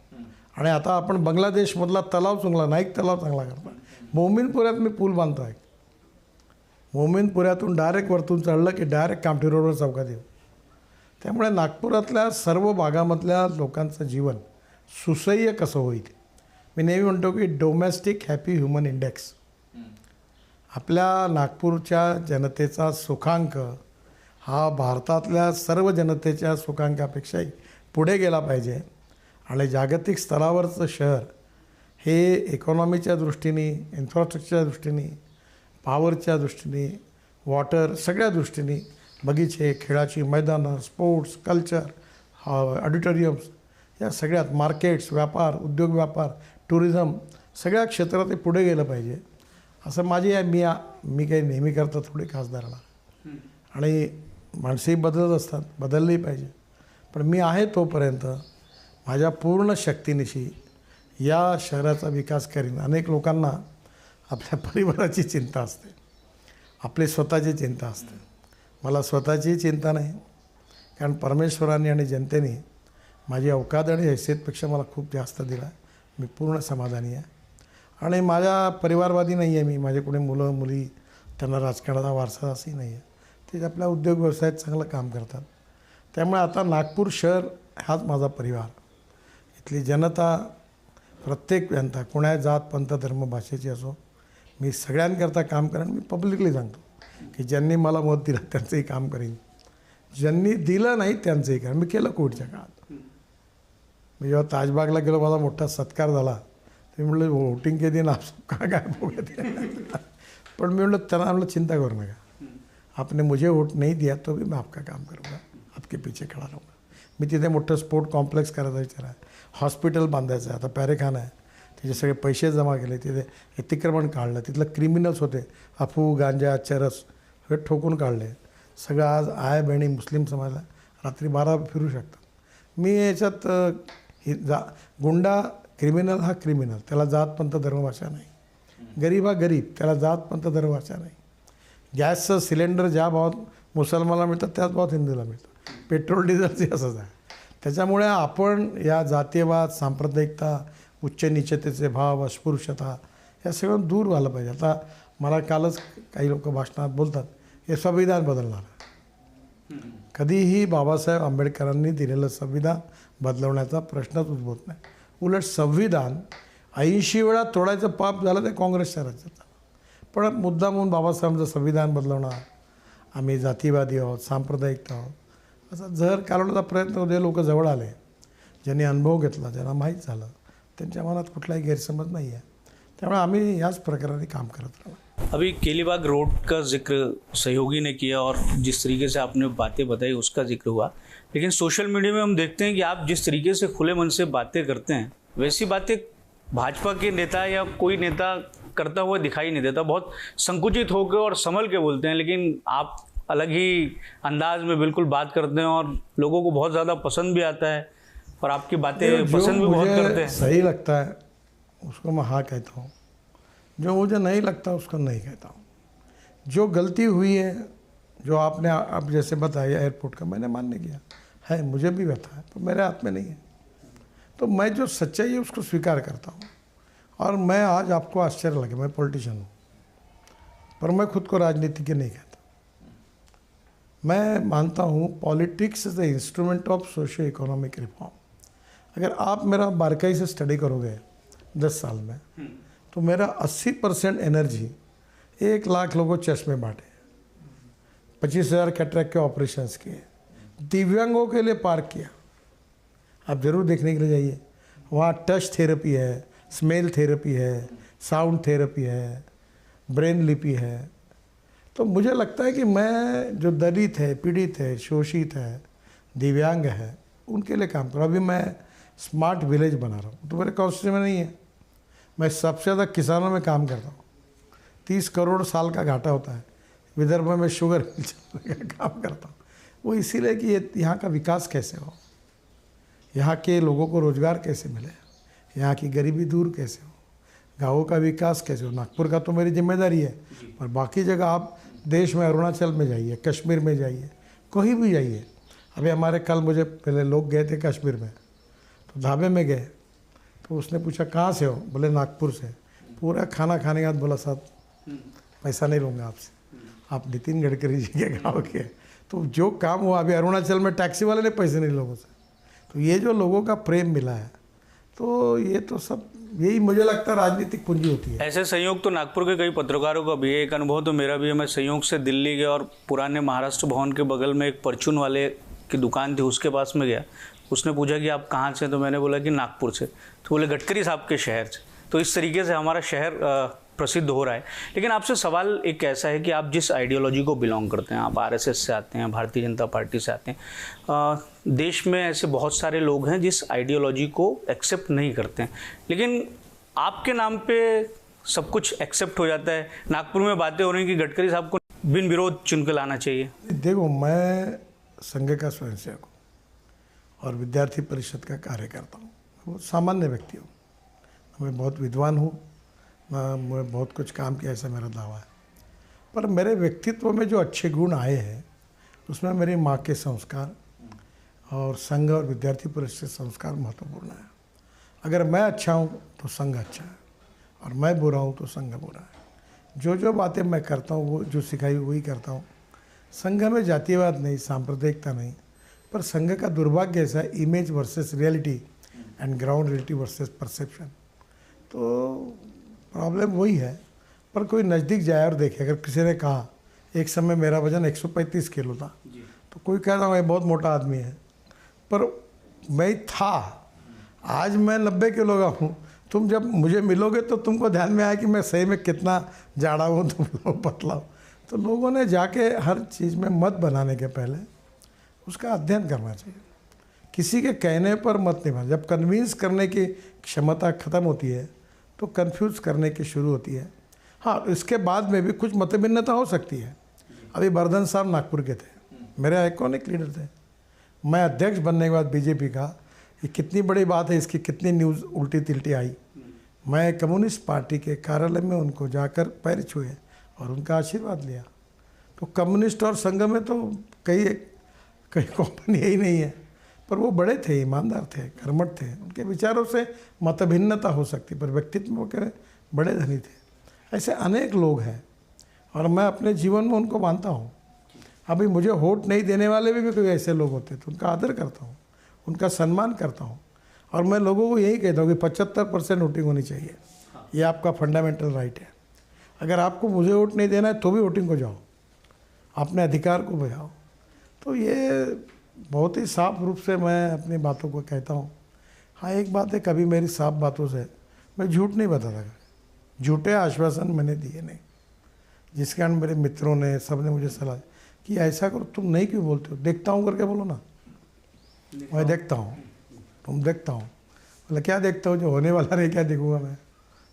आणि आता आपण बांगलादेशमधला तलाव चांगला, नाईक तलाव चांगला करतो. मोमीनपुऱ्यात मी पूल बांधतो आहे. मोमीनपुऱ्यातून डायरेक्ट वरतून चढलं की डायरेक्ट कामठी रोडवर चौकात येऊ. त्यामुळे नागपुरातल्या सर्व भागामधल्या लोकांचं जीवन सुसह्य कसं होईल. मी नेहमी म्हणतो की डोमेस्टिक हॅपी ह्युमन इंडेक्स, आपल्या नागपूरच्या जनतेचा सुखांक हा भारतातल्या सर्व जनतेच्या सुखांकापेक्षाही पुढे गेला पाहिजे. आणि जागतिक स्तरावरचं शहर हे इकॉनॉमीच्या दृष्टीने, इन्फ्रास्ट्रक्चरच्या दृष्टीने, पॉवरच्या दृष्टीने, वॉटर, सगळ्या दृष्टीने, बगीचे, खेळाची मैदानं, स्पोर्ट्स, कल्चर, ऑडिटोरियम्स, या सगळ्यात मार्केट्स, व्यापार, उद्योग व्यापार, टुरिझम, सगळ्या क्षेत्रात ते पुढे गेलं पाहिजे असं माझी आहे. मी काही नेहमी करतो थोडी खासदाराला, आणि माणसंही बदलत असतात, बदलली पाहिजे. पण मी आहे तोपर्यंत माझ्या पूर्ण शक्तीनिशी या शहराचा विकास करीन. अनेक लोकांना आपल्या परिवाराची चिंता असते, आपली स्वतःची चिंता असते. मला स्वतःची चिंता नाही, कारण परमेश्वराने आणि जनतेने माझी अवकात आणि हैसियतपेक्षा मला खूप जास्त दिला. मी पूर्ण समाधानी आहे आणि माझ्या परिवारवादी नाही आहे मी. माझे कोणी मुलं मुली त्यांना राजकारणाचा वारसा असंही नाही आहे. ते आपल्या उद्योग व्यवसायात चांगलं काम करतात. त्यामुळे आता नागपूर शहर हाच माझा परिवार. इथली जनता, प्रत्येक जनता, कोणा जात पंथ धर्म भाषेची असो, मी सगळ्यांकरता काम करेन. मी पब्लिकली सांगतो की ज्यांनी मला मत दिलं त्यांचंही काम करेन, ज्यांनी दिलं नाही त्यांचंही करेन. मी केलं कोविडच्या काळात. मी जेव्हा ताजबागला गेलो, माझा मोठा सत्कार झाला. ते म्हटलं वोटिंग के दिन आप सब कहाँ गायब हो गए थे. पण मी म्हटलं त्यांना म्हटलं चिंता करू नका, आपने मुझे वोट नहीं दिया तो भी मैं आपका काम करूँगा, आपके पीछे खड़ा रहूँगा. मी तिथे मोठं स्पोर्ट कॉम्प्लेक्स करायचा विचार आहे, हॉस्पिटल बांधायचं आहे, आता पॅरेखाना आहे, त्याचे सगळे पैसे जमा केले, तिथे अतिक्रमण काढलं, तिथलं क्रिमिनल्स होते, अफू गांजा चरस हे ठोकून काढले. सगळं आज आय बहिणी मुस्लिम समाजाला रात्री 12 फिरू शकतात. मी याच्यात गुंडा क्रिमिनल हा क्रिमिनल, त्याला जात पंथ धर्मभाषा नाही. गरीब हा गरीब, त्याला जात पंथ धर्मभाषा नाही. गॅसचं सिलेंडर ज्या भावात मुसलमानाला मिळतं त्याच भावात हिंदूला मिळतं. पेट्रोल डिझेलचे असंच आहे. त्याच्यामुळे आपण या जातीयवाद, सांप्रदायिकता, उच्च निचतेचे भाव, अस्पृश्यता या सगळं दूर व्हायला पाहिजे. आता मला कालच काही लोक भाषणात बोलतात हे संविधान बदलणार. कधीही बाबासाहेब आंबेडकरांनी दिलेलं संविधान बदलवण्याचा प्रश्नच उद्भवत नाही. उलट संविधान 80 वेळा तोडायचं पाप झालं ते काँग्रेसच्या राज्यात. पण मुद्दाम म्हणून बाबासाहेबांचं संविधान बदलवणार, आम्ही जातीवादी आहोत, सांप्रदायिकता आहोत, असा जर काढवण्याचा प्रयत्न होते. लोक जवळ आले, ज्यांनी अनुभव घेतला, ज्यांना माहीत झालं, त्यांच्या मनात कुठलाही गैरसमज नाही आहे. त्यामुळे आम्ही याच प्रकाराने काम करत राहू. अभी केलीबाग रोड का जिक्र सहयोगी ने किया और जिस तरीके से आपने बातें बताई उसका जिक्र हुआ, लेकिन सोशल मीडिया में हम देखते हैं कि आप जिस तरीके से खुले मन से बातें करते हैं वैसी बातें भाजपा के नेता या कोई नेता करता हुआ दिखाई नहीं देता. बहुत संकुचित होकर और संभल के बोलते हैं, लेकिन आप अलग ही अंदाज में बिल्कुल बात करते हैं और लोगों को बहुत ज़्यादा पसंद भी आता है और आपकी बातें पसंद भी बहुत करते हैं. सही लगता है उसको मैं हाँ कहता हूँ, जो मुझे नहीं लगता उसको नहीं कहता हूँ. जो गलती हुई है, जो आपने आप जैसे बताया एयरपोर्ट का, मैंने मान्य किया है, मुझे भी व्यथा है, पर मेरे हाथ में नहीं है. तो मैं जो सच्चाई है उसको स्वीकार करता हूँ. और मैं आज आपको आश्चर्य लगे, मैं पॉलिटिशियन हूँ, पर मैं खुद को राजनीतिज्ञ नहीं कहता. मैं मानता हूँ politics is the instrument of socio economic reform. अगर आप मेरा बारकाई से स्टडी करोगे 10 साल में, तो मेरा 80% एनर्जी 1 लाख लोगों को चश्मे बांटे, 25,000 कैटरेक्ट के ऑपरेशंस किए, दिव्यांगों के लिए पार्क किया. आप ज़रूर देखने के लिए जाइए. वहाँ टच थेरेपी है, स्मेल थेरेपी है, साउंड थेरेपी है, ब्रेन लिपि है. तो मुझे लगता है कि मैं जो दलित है, पीड़ित है, शोषित है, दिव्यांग है, उनके लिए काम करूँ. अभी मैं स्मार्ट विलेज बना रहा हूँ, तो मेरे कॉन्स्टिट्यूशन में नहीं है. मैं सबसे ज़्यादा किसानों में काम करता हूँ. 30 करोड़ साल का घाटा होता है. विदर्भ में शुगर मिल चलाने का काम करता हूँ. वो इसीलिए कि ये यहाँ का विकास कैसे हो, यहाँ के लोगों को रोज़गार कैसे मिले, यहाँ की गरीबी दूर कैसे हो, गाँवों का विकास कैसे हो. नागपुर का तो मेरी जिम्मेदारी है, पर बाकी जगह आप देश में अरुणाचल में जाइए, कश्मीर में जाइए, कहीं भी जाइए. अभी हमारे कल मुझे पहले लोग गए थे कश्मीर में, तो ढाबे में गए, तो उसने पूछा कहाँ से हो, बोले नागपुर से. पूरा खाना खाने के बाद बोला साहब पैसा नहीं लूँगा आपसे, आप नितिन गडकरी जी के गाँव के. तो जो काम हुआ, अभी अरुणाचल में टैक्सी वाले ने पैसे नहीं लोगों से. तो ये जो लोगों का प्रेम मिला है, तो ये तो सब यही मुझे लगता है राजनीतिक पूंजी होती है. ऐसे संयोग तो नागपुर के कई पत्रकारों का भी है, एक अनुभव तो मेरा भी है. मैं संयोग से दिल्ली गया और पुराने महाराष्ट्र भवन के बगल में एक परचून वाले की दुकान थी, उसके पास में गया. उसने पूछा कि आप कहाँ से, तो मैंने बोला कि नागपुर से. तो बोले गडकरी साहब के शहर से. तो इस तरीके से हमारा शहर प्रसिद्ध हो रहा है. लेकिन आपसे सवाल एक ऐसा है कि आप जिस आइडियोलॉजी को बिलोंग करते हैं, आप आरएसएस से आते हैं, भारतीय जनता पार्टी से आते हैं, देश में ऐसे बहुत सारे लोग हैं जिस आइडियोलॉजी को एक्सेप्ट नहीं करते हैं, लेकिन आपके नाम पे सब कुछ एक्सेप्ट हो जाता है. नागपुर में बातें हो रही हैं कि गडकरी साहब को बिन विरोध चुन के लाना चाहिए. देखो, मैं संघ का स्वयंसेवक हूँ और विद्यार्थी परिषद का कार्यकर्ता हूँ. वो सामान्य व्यक्ति हूँ. मैं बहुत विद्वान हूँ, मैं बहुत कुछ काम किया, ऐसा मेरा दावा है। पर मेरे व्यक्तित्व में जो अच्छे गुण आए हैं उसमें मेरी माँ के संस्कार और संघ और विद्यार्थी परिषद संस्कार महत्वपूर्ण है। अगर मैं अच्छा हूँ तो संघ अच्छा है, और मैं बुरा हूँ तो संघ बुरा है। जो जो बातें मैं करता हूँ, वो जो सिखाई वही करता हूँ। संघ में जातिवाद नहीं, सांप्रदायिकता नहीं, पर संघ का दुर्भाग्य ऐसा है, image versus reality and ground reality versus perception. तो प्रॉब्लम वही है। पर कोई नज़दीक जाए और देखे, अगर किसी ने कहा एक समय मेरा वजन 135 किलो था, तो कोई कहता हूँ ये बहुत मोटा आदमी है, पर मैं था। आज मैं 90 किलो का हूँ। तुम जब मुझे मिलोगे तो तुमको ध्यान में आया कि मैं सही में कितना जाड़ा हूँ, तुम लोग पतला हो। तो लोगों ने जाके हर चीज़ में मत बनाने के पहले उसका अध्ययन करना चाहिए। किसी के कहने पर मत नहीं बना। जब कन्विंस करने की क्षमता ख़त्म होती है तो कन्फ्यूज करने की शुरू होती है। हाँ, इसके बाद में भी कुछ मतभिन्नता हो सकती है। अभी बर्धन साहब नागपुर के थे, मेरे आइकॉनिक लीडर थे। मैं अध्यक्ष बनने के बाद बीजेपी का, ये कितनी बड़ी बात है, इसकी कितनी न्यूज़ उल्टी तिल्टी आई। मैं कम्युनिस्ट पार्टी के कार्यालय में उनको जाकर पैर छुए और उनका आशीर्वाद लिया। तो कम्युनिस्ट और संघ में तो कई कॉमन यही नहीं है, पर वो बड़े थे, ईमानदार थे, कर्मठ थे। उनके विचारों से मतभिन्नता हो सकती, पर व्यक्तित्व के बड़े धनी थे। ऐसे अनेक लोग हैं और मैं अपने जीवन में उनको मानता हूँ। अभी मुझे वोट नहीं देने वाले भी कोई ऐसे लोग होते तो उनका आदर करता हूँ, उनका सम्मान करता हूँ। और मैं लोगों को यही कहता हूँ कि 75% वोटिंग होनी चाहिए। ये आपका फंडामेंटल राइट है। अगर आपको मुझे वोट नहीं देना है तो भी वोटिंग को जाओ, अपने अधिकार को बजाओ। तो ये बहुत ही साफ रूप से मैं अपनी बातों को कहता हूँ। हाँ, एक बात है, कभी मेरी साफ बातों से मैं झूठ नहीं बताता। झूठे आश्वासन मैंने दिए नहीं, जिसके कारण मेरे मित्रों ने, सब ने मुझे सलाह कि ऐसा करो। तुम नहीं क्यों बोलते हो? देखता हूँ करके बोलो ना। मैं देखता हूँ, तुम देखता हूँ, मतलब क्या देखता हूँ? जो होने वाला नहीं, क्या देखूँगा मैं?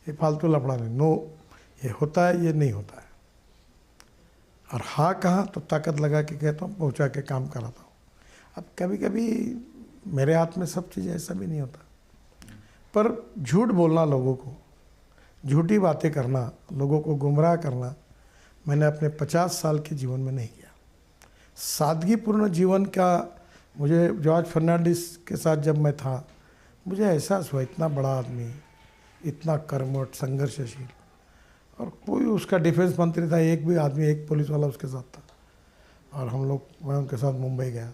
ये फालतू लफड़ा नहीं। नो, ये होता है, ये नहीं होता है। और हाँ कहा तो ताकत लगा के कहता हूँ, पहुँचा के काम कराता हूँ। अब कभी कभी मेरे हाथ में सब चीज़ ऐसा भी नहीं होता, पर झूठ बोलना, लोगों को झूठी बातें करना, लोगों को गुमराह करना, मैंने अपने 50 साल के जीवन में नहीं किया। सादगीपूर्ण जीवन का मुझे जॉर्ज फर्नांडिस के साथ जब मैं था, मुझे एहसास हुआ इतना बड़ा आदमी, इतना कर्मठ, संघर्षशील, और कोई उसका डिफेंस मंत्री था, एक भी आदमी, एक पुलिस वाला उसके साथ था। और हम लोग, मैं उनके साथ मुंबई गया।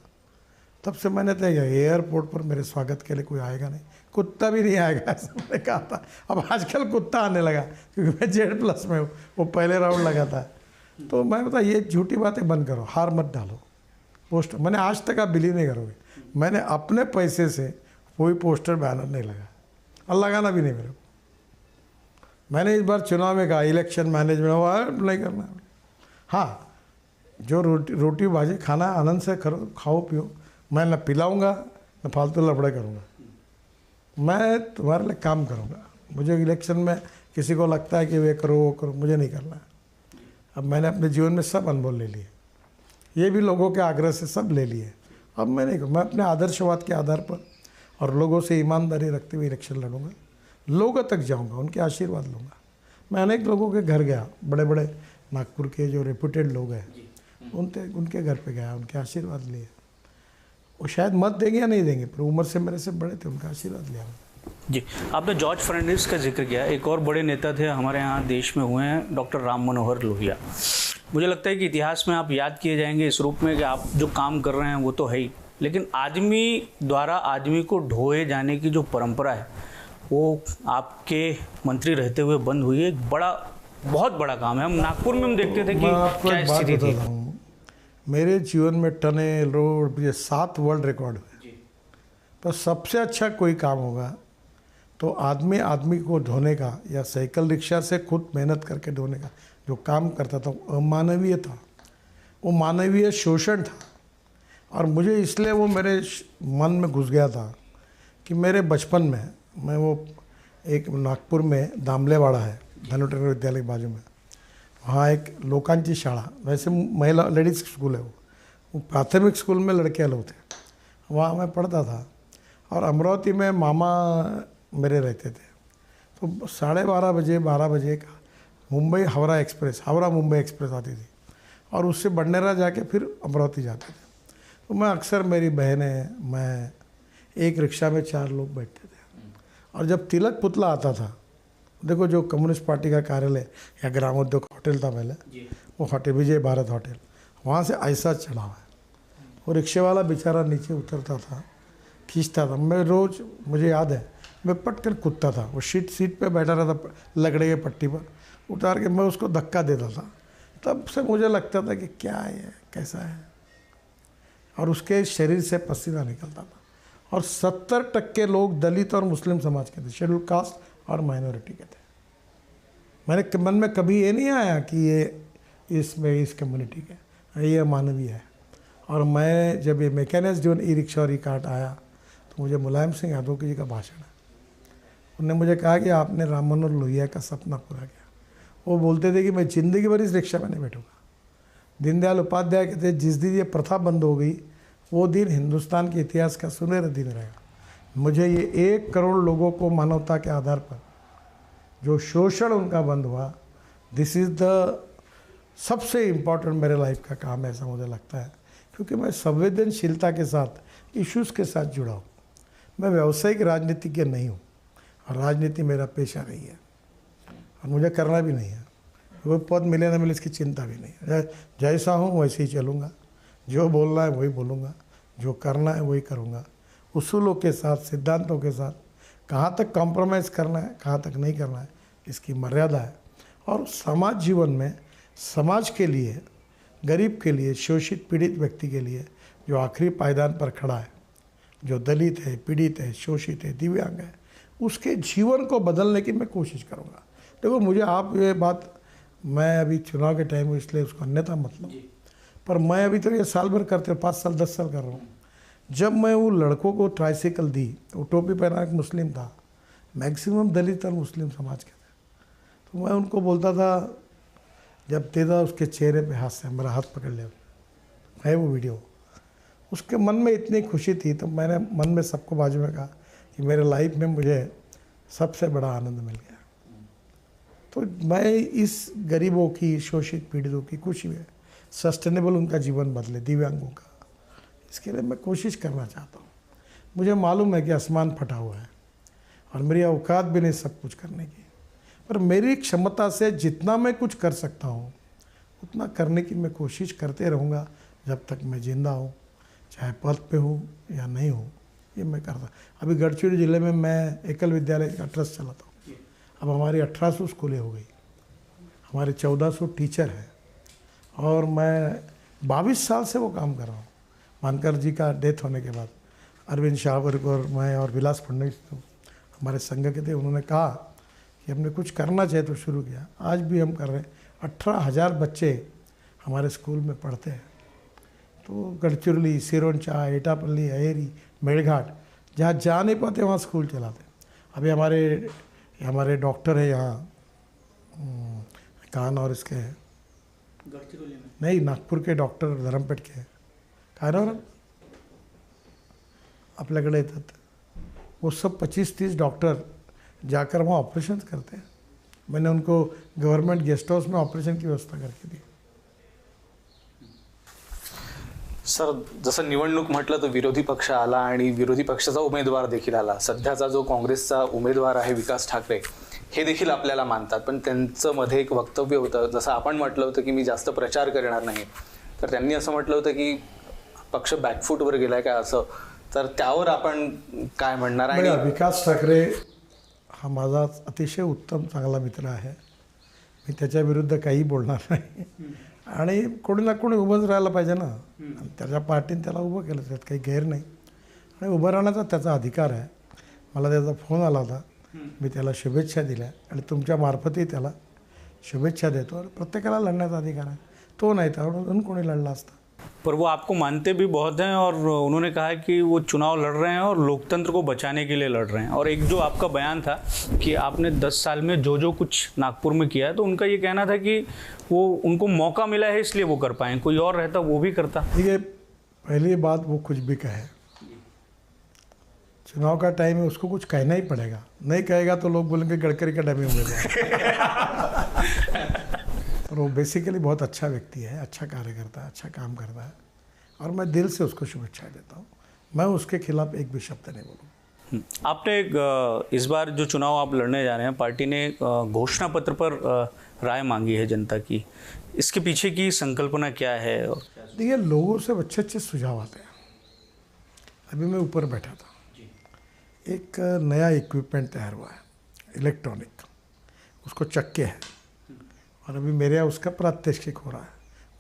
तब से मैंने तय किया एयरपोर्ट पर मेरे स्वागत के लिए कोई आएगा नहीं, कुत्ता भी नहीं आएगा, ऐसा मैंने कहा था। अब आजकल कुत्ता आने लगा क्योंकि मैं Z+ में हूँ, वो पहले राउंड लगाता है। तो मैं बता, ये झूठी बातें बंद करो, हार मत डालो। पोस्टर मैंने आज तक, आप बिलीव नहीं करोगे, मैंने अपने पैसे से कोई पोस्टर बैनर नहीं लगाया और लगाना भी नहीं मेरे को। मैंने इस बार चुनाव में कहा इलेक्शन मैनेजमेंट नहीं करना। हाँ, जो रोटी भाजी खाना आनंद से खाओ पियो, मैं न पिलाऊंगा न फालतू लफड़े करूँगा। मैं तुम्हारे लिए काम करूँगा। मुझे इलेक्शन में किसी को लगता है कि वे करो वो करो, मुझे नहीं करना है। अब मैंने अपने जीवन में सब अनुभव ले लिए, ये भी लोगों के आग्रह से सब ले लिए। अब मैं नहीं, मैं अपने आदर्शवाद के आधार पर और लोगों से ईमानदारी रखते हुए इलेक्शन लड़ूंगा, लोगों तक जाऊंगा, उनके आशीर्वाद लूँगा। मैं अनेक लोगों के घर गया, बड़े बड़े नागपुर के जो रेप्यूटेड लोग हैं, उनके घर पे गया, उनके आशीर्वाद लिए। वो शायद मत देंगे या नहीं देंगे, पर उम्र से मेरे से बड़े थे, उनका आशीर्वाद लिया जी। आपने जॉर्ज फर्नांडिस का जिक्र किया, एक और बड़े नेता थे हमारे यहाँ देश में हुए हैं, डॉक्टर राम मनोहर लोहिया। मुझे लगता है कि इतिहास में आप याद किए जाएंगे इस रूप में कि आप जो काम कर रहे हैं वो तो है ही, लेकिन आदमी द्वारा आदमी को ढोए जाने की जो परंपरा है वो आपके मंत्री रहते हुए बंद हुई है। एक बहुत बड़ा काम है। हम नागपुर में हम देखते थे कि क्या स्थिति थी। मेरे जीवन में टनल, रोड, ये 7 वर्ल्ड रिकॉर्ड हुए, पर सबसे अच्छा कोई काम होगा तो आदमी को ढोने का, या साइकिल रिक्शा से खुद मेहनत करके ढोने का जो काम करता था, वो अमानवीय था, वो मानवीय शोषण था। और मुझे इसलिए वो मेरे मन में घुस गया था कि मेरे बचपन में, मैं वो एक नागपुर में दामलेवाड़ा है, धनुटेश्वर विद्यालय के बाजू में, वहाँ एक लोकांची शाळा, वैसे महिला लेडीज़ स्कूल है वो प्राथमिक स्कूल में लड़के लोग थे, वहाँ मैं पढ़ता था। और अमरावती में मामा मेरे रहते थे, तो 12:30 बजे 12 बजे का मुंबई हावड़ा एक्सप्रेस, हावड़ा मुंबई एक्सप्रेस आती थी और उससे बंडेरा जाके फिर अमरावती जाते थे। तो मैं अक्सर, मेरी बहनें, मैं, एक रिक्शा में 4 लोग बैठते थे। और जब तिलक पुतला आता था, देखो जो कम्युनिस्ट पार्टी का कार्यालय या ग्रामोद्योग होटल था पहले, वो होटल विजय भारत होटल, वहाँ से ऐसा चढ़ा हुआ है। वो रिक्शे वाला बेचारा नीचे उतरता था, खींचता था। मैं रोज़, मुझे याद है, मैं पट कर कूदता था। वो सीट पे बैठा रहता लकड़े के पट्टी पर, उतार के मैं उसको धक्का देता था। तब से मुझे लगता था कि क्या है, कैसा है। और उसके शरीर से पसीना निकलता था। और 70% लोग दलित और मुस्लिम समाज के थे, शेड्यूल कास्ट और माइनॉरिटी के थे। मेरे मन में कभी ये नहीं आया कि ये इस कम्युनिटी के, ये मानवीय है। और मैं जब ये मैकेनिज्ड जो ई रिक्शा और ई कार्ट आया, तो मुझे मुलायम सिंह यादव जी का भाषण है। उन्होंने मुझे कहा कि आपने राम मनोहर लोहिया का सपना पूरा किया। वो बोलते थे कि मैं ज़िंदगी भर इस रिक्शा में नहीं बैठूंगा। दीनदयाल उपाध्याय कहते जिस दिन ये प्रथा बंद हो गई, वो दिन हिंदुस्तान के इतिहास का सुनहरा दिन रहेगा। मुझे ये 1 करोड़ लोगों को मानवता के आधार पर जो शोषण उनका बंद हुआ, दिस इज़ द सबसे इम्पॉर्टेंट मेरे लाइफ का काम है, ऐसा मुझे लगता है। क्योंकि मैं संवेदनशीलता के साथ, इश्यूज़ के साथ जुड़ा हूँ। मैं व्यावसायिक राजनीतिज्ञ नहीं हूँ और राजनीति मेरा पेशा नहीं है और मुझे करना भी नहीं है। वो पद मिले ना मिले इसकी चिंता भी नहीं है। जैसा हूँ वैसे ही चलूँगा, जो बोलना है वही बोलूँगा, जो करना है वही करूँगा, उसूलों के साथ, सिद्धांतों के साथ। कहाँ तक कॉम्प्रोमाइज़ करना है, कहाँ तक नहीं करना है, इसकी मर्यादा है। और समाज जीवन में, समाज के लिए, गरीब के लिए, शोषित पीड़ित व्यक्ति के लिए जो आखिरी पायदान पर खड़ा है, जो दलित है, पीड़ित है, शोषित है, दिव्यांग है, उसके जीवन को बदलने की मैं कोशिश करूँगा। देखो मुझे आप ये बात, मैं अभी चुनाव के टाइम में इसलिए उसको अन्यथा मतलब, पर मैं अभी तो ये साल भर करते 5 साल 10 साल कर रहा हूँ। जब मैं वो लड़कों को ट्राइसाइकिल दी, वो टोपी पहना एक मुस्लिम था, मैक्सिमम दलित और मुस्लिम समाज के थे, तो मैं उनको बोलता था, जब देता उसके चेहरे पे हाथ से मेरा हाथ पकड़ लिया है वो वीडियो, उसके मन में इतनी खुशी थी। तो मैंने मन में सबको बाजू में कहा कि मेरे लाइफ में मुझे सबसे बड़ा आनंद मिल गया। तो मैं इस गरीबों की, शोषित पीड़ितों की खुशी में सस्टेनेबल उनका जीवन बदले, दिव्यांगों का, इसके लिए मैं कोशिश करना चाहता हूँ। मुझे मालूम है कि आसमान फटा हुआ है और मेरी औकात भी नहीं सब कुछ करने की, पर मेरी क्षमता से जितना मैं कुछ कर सकता हूँ उतना करने की मैं कोशिश करते रहूँगा जब तक मैं जिंदा हूँ, चाहे पद पे हूँ या नहीं हूँ। ये मैं करता। अभी गढ़चिरौली ज़िले में मैं एकल विद्यालय का ट्रस्ट चलाता हूँ। अब हमारी 1800 स्कूलें हो गई, हमारे 1400 टीचर हैं और मैं 22 साल से वो काम कर रहा हूँ। मानकर जी का डेथ होने के बाद अरविंद शाहवर्ग और मैं और विलास फडणवीस तो हमारे संघ के थे, उन्होंने कहा कि हमने कुछ करना चाहिए तो शुरू किया। आज भी हम कर रहे हैं। 18,000 बच्चे हमारे स्कूल में पढ़ते हैं। तो गढ़चिरौली, सिरोंचा, एटापल्ली, अहेरी, मेड़घाट, जहाँ जा नहीं पाते वहाँ स्कूल चलाते। अभी हमारे डॉक्टर है यहाँ कान और इसके गढ़चिरौली में नहीं, नागपूर के डॉक्टर धर्मपेठ के कानावर आपल्याकडे येतात, वो सब 25-30 डॉक्टर जाकर वहाँ ऑपरेशन करते हैं। मैंने उनको गवर्नमेंट गेस्ट हाउस में ऑपरेशन की व्यवस्था करके दी। सर, जसं निवडणूक म्हटलं तर विरोधी पक्ष आला आणि विरोधी पक्षाचा उमेदवार देखील आला। सध्याचा जो काँग्रेसचा उमेदवार आहे विकास ठाकरे, हे देखील आपल्याला मानतात, पण त्यांचं मध्ये एक वक्तव्य होतं, जसं आपण म्हटलं होतं की मी जास्त प्रचार करणार नाही, तर त्यांनी असं म्हटलं होतं की पक्ष बॅकफूटवर गेलाय का, असं, तर त्यावर आपण काय म्हणणार? आणि विकास ठाकरे हा माझा अतिशय उत्तम चांगला मित्र आहे, मी त्याच्या विरुद्ध काही बोलणार नाही। आणि कोणी ना कोणी उभंच राहायला पाहिजे ना, त्याच्या पार्टीने त्याला उभं केलं, त्यात काही गैर नाही आणि उभं राहण्याचा त्याचा अधिकार आहे। मला त्याचा फोन आला होता, मी त्याला शुभेच्छा दिल्या आणि तुमच्या मार्फतही त्याला शुभेच्छा देतो। और प्रत्येकाला लढण्याचा अधिकार आहे, तो नाही तर अजून कोणी लढला असता। पर वो आपको मानते भी बहुत हैं और उन्होंने कहा है कि वो चुनाव लड़ रहे हैं और लोकतंत्र को बचाने के लिए लड़ रहे हैं। और एक जो आपका बयान था कि आपने 10 साल में जो कुछ नागपुर में किया है, तो उनका ये कहना था कि वो उनको मौका मिला है इसलिए वो कर पाए, कोई और रहता वो भी करता। देखिए, पहली बात, वो कुछ भी कहे, चुनाव का टाइम है, उसको कुछ कहना ही पड़ेगा, नहीं कहेगा तो लोग बोलेंगे गडकरी का डमी उम्मीदवार। और वो बेसिकली बहुत अच्छा व्यक्ति है, अच्छा कार्य करता है, अच्छा काम करता है और मैं दिल से उसको शुभेच्छा देता हूँ। मैं उसके खिलाफ एक भी शब्द नहीं बोलूँगा। आपने इस बार जो चुनाव आप लड़ने जा रहे हैं, पार्टी ने घोषणा पत्र पर राय मांगी है जनता की, इसके पीछे की संकल्पना क्या है? और देखिए, लोगों से अच्छे अच्छे सुझाव आते हैं। अभी मैं ऊपर बैठा था, एक नया इक्विपमेंट तैयार हुआ है इलेक्ट्रॉनिक, उसको चक्के है और अभी मेरे यहाँ उसका प्रात्यक्षिक हो रहा है।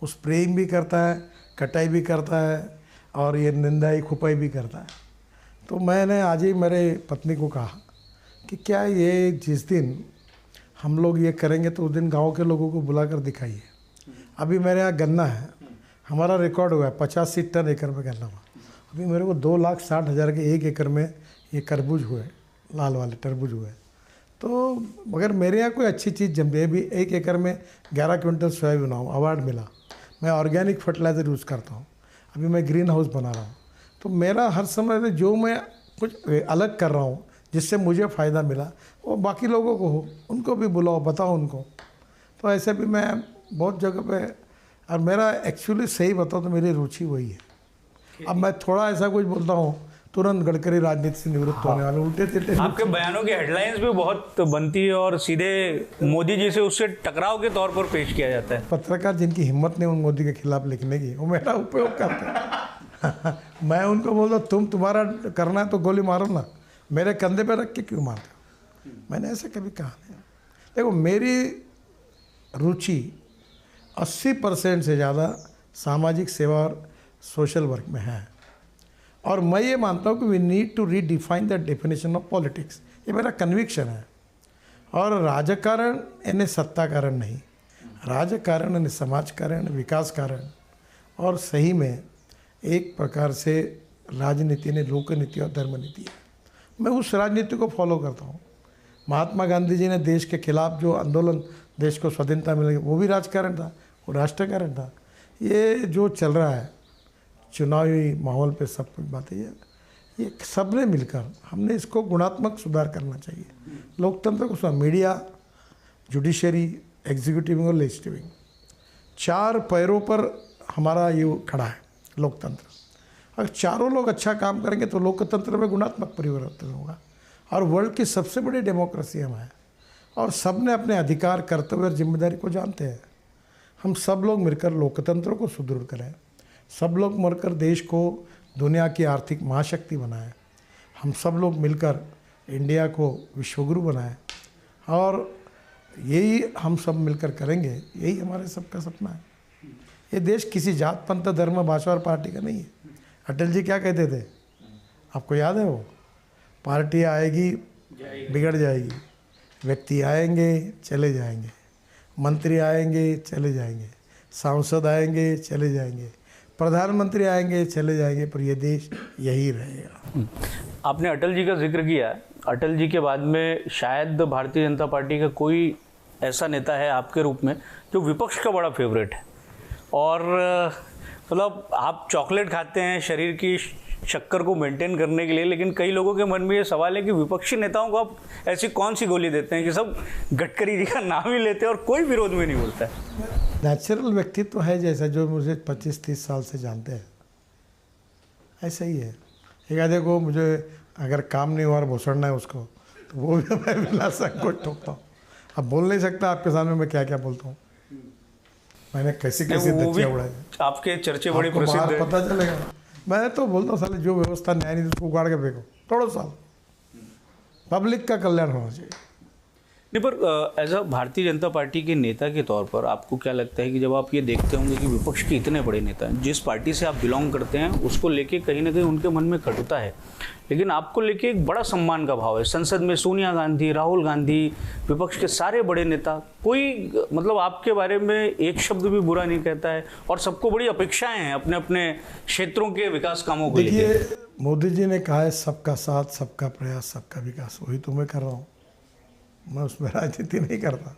वो स्प्रेइंग भी करता है, कटाई भी करता है और ये निंदाई खुपाई भी करता है। तो मैंने आज ही मेरे पत्नी को कहा कि क्या ये जिस दिन हम लोग ये करेंगे तो उस दिन गांव के लोगों को बुलाकर दिखाइए। अभी मेरे यहाँ गन्ना है, हमारा रिकॉर्ड हुआ है 85 टन एकड़ में गन्ना हुआ। अभी मेरे को 2,60,000 के 1 एकड़ में ये तरबूज हुए, लाल वाले तरबूज हुए। तो मगर मेरे यहाँ कोई अच्छी चीज़ जम रही, अभी 1 एकड़ में 11 क्विंटल सोयाबीन हुआ, अवार्ड मिला। मैं ऑर्गेनिक फर्टिलाइज़र यूज़ करता हूँ, अभी मैं ग्रीन हाउस बना रहा हूँ। तो मेरा हर समय जो मैं कुछ अलग कर रहा हूँ जिससे मुझे फ़ायदा मिला, वो बाकी लोगों को हो, उनको भी बुलाओ, बताओ उनको। तो ऐसे भी मैं बहुत जगह पे, और मेरा एक्चुअली सही बताओ तो मेरी रुचि वही है। अब मैं थोड़ा ऐसा कुछ बोलता हूँ तुरंत गडकरी राजनीति से निवृत्त होने वाले, उल्टे तिल्टे। आपके बयानों की हेडलाइंस भी बहुत बनती है और सीधे मोदी जी से उससे टकराव के तौर पर पेश किया जाता है। पत्रकार जिनकी हिम्मत नहीं उन मोदी के खिलाफ लिखने की, वो मेरा उपयोग करते हैं। मैं उनको बोलता तुम तुम्हारा करना है तो गोली मारो ना, मेरे कंधे पे रख के क्यों मारते हो? मैंने ऐसा कभी कहा नहीं। देखो, मेरी रुचि 80% से ज़्यादा सामाजिक सेवा और सोशल वर्क में है और मैं ये मानता हूँ कि we need to redefine the definition of politics. ये मेरा कन्विक्शन है। और राजकारण यानी सत्ता कारण नहीं, राजकारण यानी समाज कारण, विकास कारण। और सही में एक प्रकार से राजनीति ने लोक नीति और धर्म नीति है। मैं उस राजनीति को फॉलो करता हूँ। महात्मा गांधी जी ने देश के खिलाफ जो आंदोलन, देश को स्वाधीनता मिलेगी, वो भी राजकारण था, वो राष्ट्रकारण था। ये जो चल रहा है चुनावी माहौल पे सब कुछ बातें, ये सब ने मिलकर हमने इसको गुणात्मक सुधार करना चाहिए। लोकतंत्र को मीडिया, जुडिशरी, एग्जीक्यूटिव और लेजिस्लेटिव, 4 पैरों पर हमारा ये खड़ा है लोकतंत्र। अगर चारों लोग अच्छा काम करेंगे तो लोकतंत्र में गुणात्मक परिवर्तन होगा। और वर्ल्ड की सबसे बड़ी डेमोक्रेसी हम है और सब ने अपने अधिकार, कर्तव्य और जिम्मेदारी को जानते हैं। हम सब लोग मिलकर लोकतंत्र को सुदृढ़ करें, सब लोग मिलकर देश को दुनिया की आर्थिक महाशक्ति बनाएं, हम सब लोग मिलकर इंडिया को विश्वगुरु बनाएं और यही हम सब मिलकर करेंगे, यही हमारे सबका सपना है। ये देश किसी जात, पंथ, धर्म, भाषा और पार्टी का नहीं है। अटल जी क्या कहते थे, आपको याद है? वो पार्टी आएगी बिगड़ जाएगी, व्यक्ति आएंगे चले जाएंगे, मंत्री आएंगे चले जाएंगे, सांसद आएंगे चले जाएंगे, प्रधानमंत्री आएंगे चले जाएंगे, पर ये देश यही रहेगा। आपने अटल जी का जिक्र किया। अटल जी के बाद में शायद भारतीय जनता पार्टी का कोई ऐसा नेता है आपके रूप में जो विपक्ष का बड़ा फेवरेट है। और मतलब आप चॉकलेट खाते हैं शरीर की शक्कर को मेंटेन करने के लिए, लेकिन कई लोगों के मन में ये सवाल है कि विपक्षी नेताओं को आप ऐसी कौन सी गोली देते हैं कि सब गडकरी जी का नाम ही लेते हैं और कोई विरोध में नहीं बोलता है। नेचुरल व्यक्तित्व है जैसा, जो मुझे 25-30 साल से जानते हैं, ऐसा ही है। एक आधे को मुझे अगर काम नहीं हुआ और भोसड़ना है उसको, तो वो भी मैं बिना संकोच ठोकता हूँ। अब बोल नहीं सकता आपके सामने मैं क्या क्या बोलता हूँ, मैंने कैसी धज्जियाँ उड़ाई। आपके चर्चे बड़े प्रसिद्ध हैं। पता चलेगा। मैं तो बोलता हूँ साले जो व्यवस्था न्याय नहीं उसको उगाड़ के फेंको, थोड़ा सा पब्लिक का कल्याण होना चाहिए। नहीं, पर as a Bharatiya Janata party के नेता के तौर पर आपको क्या लगता है कि जब आप ये देखते होंगे कि विपक्ष के इतने बड़े नेता हैं, जिस पार्टी से आप बिलोंग करते हैं उसको लेके कहीं ना कहीं उनके मन में कटुता है, लेकिन आपको लेके एक बड़ा सम्मान का भाव है। संसद में सोनिया गांधी, राहुल गांधी, विपक्ष के सारे बड़े नेता, कोई मतलब आपके बारे में एक शब्द भी बुरा नहीं कहता है और सबको बड़ी अपेक्षाएं हैं अपने अपने क्षेत्रों के विकास कामों को लेके। देखिए, मोदी जी ने कहा है सबका साथ, सबका प्रयास, सबका विकास, वही तो मैं कर रहा हूँ। मैं उसमें राजनीति नहीं करता।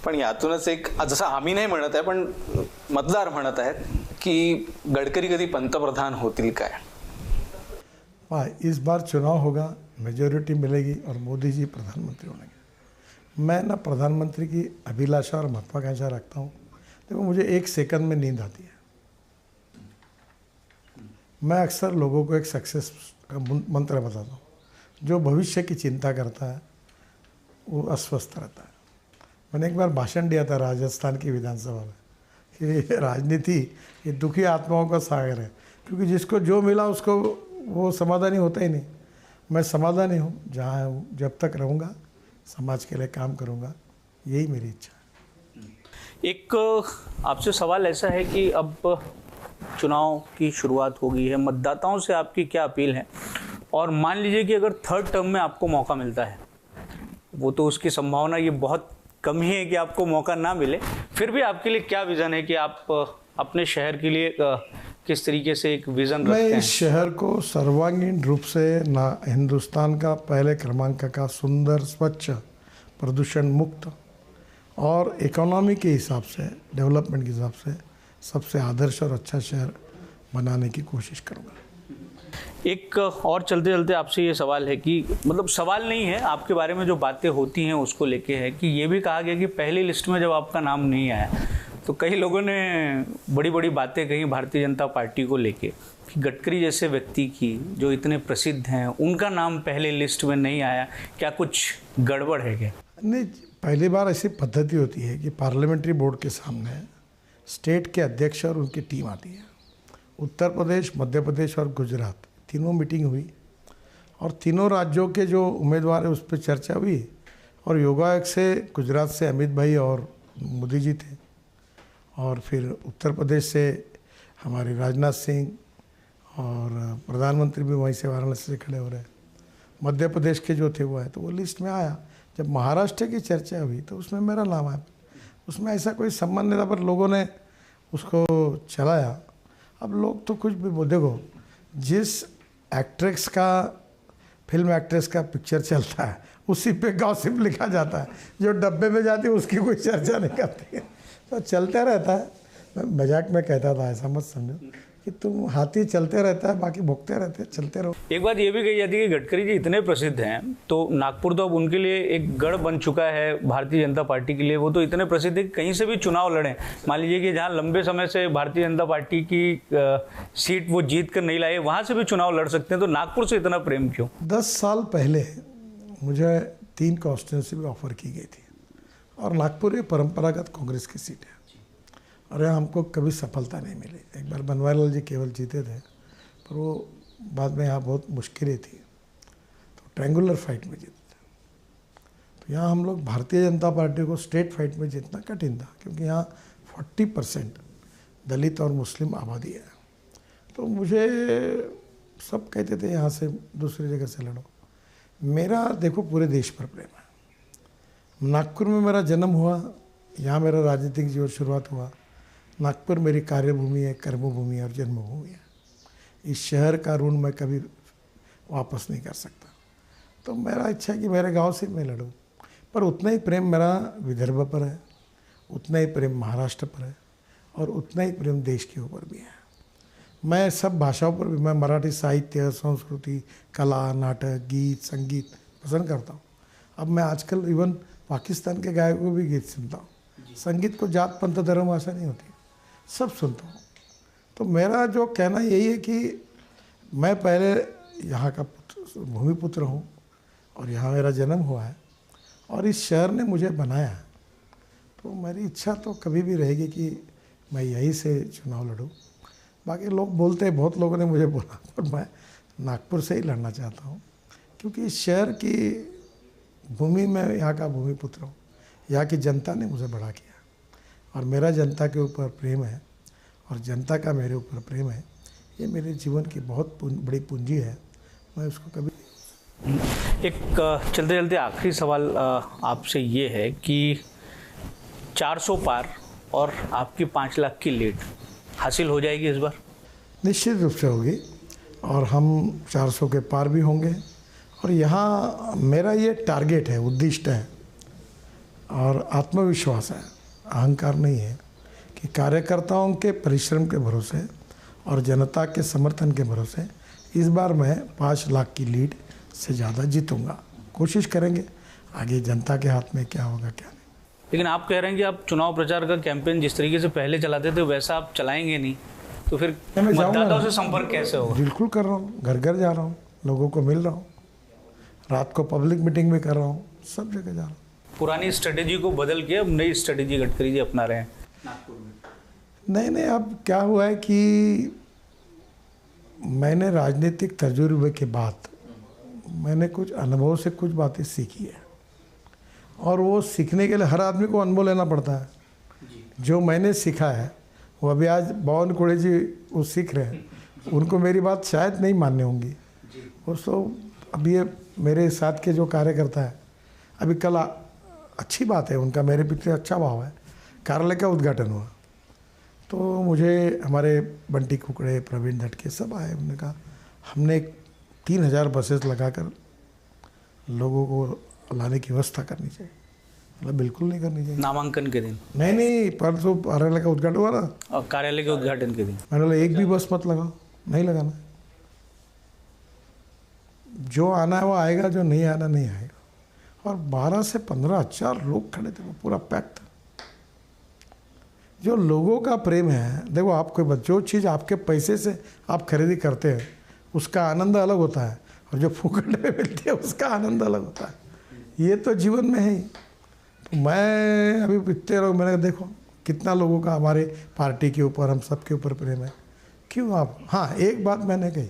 पण यातूनच एक, जसं आम्ही नाही म्हणत आहे पण मतदार म्हणत आहेत की गडकरी कधी पंतप्रधान होतील काय? हाँ, इस बार चुनाव होगा, मेजोरिटी मिलेगी और मोदी जी प्रधानमंत्री होंगे। मैं ना प्रधानमंत्री की अभिलाषा और महत्वाकांक्षा रखता हूँ। देखो, मुझे 1 सेकंड में नींद आती है। मैं अक्सर लोगों को एक सक्सेस का मंत्र बताता हूँ। जो भविष्य की चिंता करता है वो अस्वस्थ रहता है। मैंने एक बार भाषण दिया था राजस्थान की विधानसभा में कि राजनीति ये दुखी आत्माओं का सागर है, क्योंकि जिसको जो मिला उसको वो समाधानी होता ही नहीं। मैं समाधानी हूँ, जहाँ हूँ जब तक रहूँगा समाज के लिए काम करूँगा, यही मेरी इच्छा है। एक आपसे सवाल ऐसा है कि अब चुनाव की शुरुआत हो गई है, मतदाताओं से आपकी क्या अपील है? और मान लीजिए कि अगर 3rd टर्म में आपको मौका मिलता है, वो तो उसकी संभावना ये बहुत कम ही है कि आपको मौका ना मिले, फिर भी आपके लिए क्या विज़न है कि आप अपने शहर के लिए किस तरीके से एक विज़न रखते हैं? मैं इस शहर को सर्वांगीण रूप से ना हिंदुस्तान का पहले क्रमांक का सुंदर, स्वच्छ, प्रदूषण मुक्त और इकोनॉमी के हिसाब से, डेवलपमेंट के हिसाब से सबसे आदर्श और अच्छा शहर बनाने की कोशिश करूँगा। एक और चलते चलते आपसे ये सवाल है कि मतलब सवाल नहीं है, आपके बारे में जो बातें होती हैं उसको लेके है कि ये भी कहा गया कि पहली लिस्ट में जब आपका नाम नहीं आया तो कई लोगों ने बड़ी बड़ी बातें कही भारतीय जनता पार्टी को लेके कि गडकरी जैसे व्यक्ति की जो इतने प्रसिद्ध हैं उनका नाम पहले लिस्ट में नहीं आया, क्या कुछ गड़बड़ है क्या? नहीं, पहली बार ऐसी पद्धति होती है कि पार्लियामेंट्री बोर्ड के सामने स्टेट के अध्यक्ष और उनकी टीम आती है। उत्तर प्रदेश, मध्य प्रदेश और गुजरात तीनों मीटिंग हुई और तीनों राज्यों के जो उम्मीदवार हैं उस पर चर्चा हुई। और योगा आयोग से गुजरात से अमित भाई और मोदी जी थे, और फिर उत्तर प्रदेश से हमारे राजनाथ सिंह और प्रधानमंत्री भी वहीं से वाराणसी से खड़े हो रहे हैं। मध्य प्रदेश के जो थे वो आए, तो वो लिस्ट में आया। जब महाराष्ट्र की चर्चा हुई तो उसमें मेरा नाम आया। उसमें ऐसा कोई संबंध नहीं था, पर लोगों ने उसको चलाया। अब लोग तो कुछ भी बोल, देखो जिस एक्ट्रेस का, फिल्म एक्ट्रेस का पिक्चर चलता है उसी पे गॉसिप लिखा जाता है। जो डब्बे में जाती है उसकी कोई चर्चा नहीं करती है, तो चलता रहता है। मैं मजाक में कहता था, ऐसा मत समझो कि तुम हाथी चलते रहता है, बाकी भुगते रहते हैं, चलते रहो। एक बात ये भी कही जाती है कि गडकरी जी इतने प्रसिद्ध हैं तो नागपुर तो अब उनके लिए एक गढ़ बन चुका है भारतीय जनता पार्टी के लिए। वो तो इतने प्रसिद्ध है कि कहीं से भी चुनाव लड़ें। मान लीजिए कि जहाँ लंबे समय से भारतीय जनता पार्टी की सीट वो जीत कर नहीं लाए, वहाँ से भी चुनाव लड़ सकते हैं, तो नागपुर से इतना प्रेम क्यों? 10 साल पहले मुझे 3 कॉन्स्टिट्यूंसी भी ऑफर की गई थी और नागपुर ये परंपरागत कांग्रेस की सीट है और यहाँ हमको कभी सफलता नहीं मिली। एक बार बनवारीलाल जी केवल जीते थे, पर वो बाद में यहाँ बहुत मुश्किलें थी, तो ट्रायंगुलर फाइट में जीते थे। तो यहाँ हम लोग भारतीय जनता पार्टी को स्टेट फाइट में जीतना कठिन था, क्योंकि यहाँ 40% दलित और मुस्लिम आबादी है। तो मुझे सब कहते थे यहाँ से दूसरी जगह से लड़ो। मेरा देखो पूरे देश पर प्रेम है। नागपुर में मेरा जन्म हुआ, यहाँ मेरा राजनीतिक जीवन शुरुआत हुआ। नागपुर मेरी कार्यभूमि है, कर्मभूमि और जन्मभूमि है। इस शहर का ऋण मैं कभी वापस नहीं कर सकता। तो मेरा इच्छा है कि मेरे गांव से मैं लड़ूं, पर उतना ही प्रेम मेरा विदर्भ पर है, उतना ही प्रेम महाराष्ट्र पर है और उतना ही प्रेम देश के ऊपर भी है। मैं सब भाषाओं पर भी, मैं मराठी साहित्य, संस्कृति, कला, नाटक, गीत, संगीत पसंद करता हूँ। अब मैं आजकल इवन पाकिस्तान के गायकों को भी गीत सुनता हूँ। संगीत को जात पंथ धर्म आशा नहीं होती, सब सुनता हूँ। तो मेरा जो कहना यही है कि मैं पहले यहाँ का भूमिपुत्र हूँ और यहाँ मेरा जन्म हुआ है और इस शहर ने मुझे बनाया है। तो मेरी इच्छा तो कभी भी रहेगी कि मैं यहीं से चुनाव लड़ूँ। बाकी लोग बोलते हैं, बहुत लोगों ने मुझे बोला, पर मैं नागपुर से ही लड़ना चाहता हूँ, क्योंकि इस शहर की भूमि में यहाँ का भूमिपुत्र हूँ। यहाँ की जनता ने मुझे बड़ा किया और मेरा जनता के ऊपर प्रेम है और जनता का मेरे ऊपर प्रेम है। ये मेरे जीवन की बहुत बड़ी पूंजी है, मैं उसको कभी। एक चलते चलते आखिरी सवाल आपसे ये है कि 400 पार और आपकी 5 लाख की लीड हासिल हो जाएगी इस बार? निश्चित रूप से होगी और हम 400 के पार भी होंगे। और यहाँ मेरा ये टारगेट है, उद्दिष्ट है और आत्मविश्वास है, अहंकार नहीं है, कि कार्यकर्ताओं के परिश्रम के भरोसे और जनता के समर्थन के भरोसे इस बार मैं 5 लाख की लीड से ज़्यादा जीतूंगा। कोशिश करेंगे, आगे जनता के हाथ में क्या होगा क्या नहीं। लेकिन आप कह रहे हैं कि आप चुनाव प्रचार का कैंपेन जिस तरीके से पहले चलाते थे वैसा आप चलाएंगे नहीं, तो फिर मैं जाऊंगा मतदाताओं ना। से संपर्क कैसे होगा? बिल्कुल कर रहा हूँ, घर घर जा रहा हूँ, लोगों को मिल रहा हूँ, रात को पब्लिक मीटिंग में कर रहा हूँ, सब जगह जा रहा हूँ। पुरानी स्ट्रेटेजी को बदल के अब नई स्ट्रेटेजी गडकरी जी अपना रहे हैं नागपुर में। नहीं, अब क्या हुआ है कि मैंने राजनीतिक तजुर्बे के बाद मैंने कुछ अनुभव से कुछ बातें सीखी है, और वो सीखने के लिए हर आदमी को अनुभव लेना पड़ता है। जो मैंने सीखा है वो अभी आज बावन कोड़े जी वो सीख रहे हैं, उनको मेरी बात शायद नहीं माननी होंगी। दोस्तों, अभी ये मेरे साथ के जो कार्यकर्ता है, अभी कल अच्छी बात है, उनका मेरे पीछे अच्छा भाव है, कार्यालय का उद्घाटन हुआ तो मुझे हमारे बंटी कुकड़े, प्रवीण झटके सब आए। उन्होंने कहा हमने 3000 बसेस लगाकर लोगों को लाने की व्यवस्था करनी चाहिए। मतलब बिल्कुल नहीं करनी चाहिए। नामांकन के दिन? नहीं, परसों कार्यालय का उद्घाटन हुआ ना, और कार्यालय के उद्घाटन के दिन मैंने बोला एक भी बस मत लगाओ, नहीं लगाना। जो आना है वो आएगा, जो नहीं आना नहीं आएगा। और 12 से 15 हजार लोग खड़े थे, वो पूरा पैक था। जो लोगों का प्रेम है, देखो आपको जो चीज़ आपके पैसे से आप खरीदी करते हैं उसका आनंद अलग होता है, और जो फूकट में मिलती है उसका आनंद अलग होता है। ये तो जीवन में है ही। तो मैं अभी इतने लोग, मैंने देखो कितना लोगों का हमारे पार्टी के ऊपर, हम सब के ऊपर प्रेम है। क्यों आप, हाँ एक बात मैंने कही,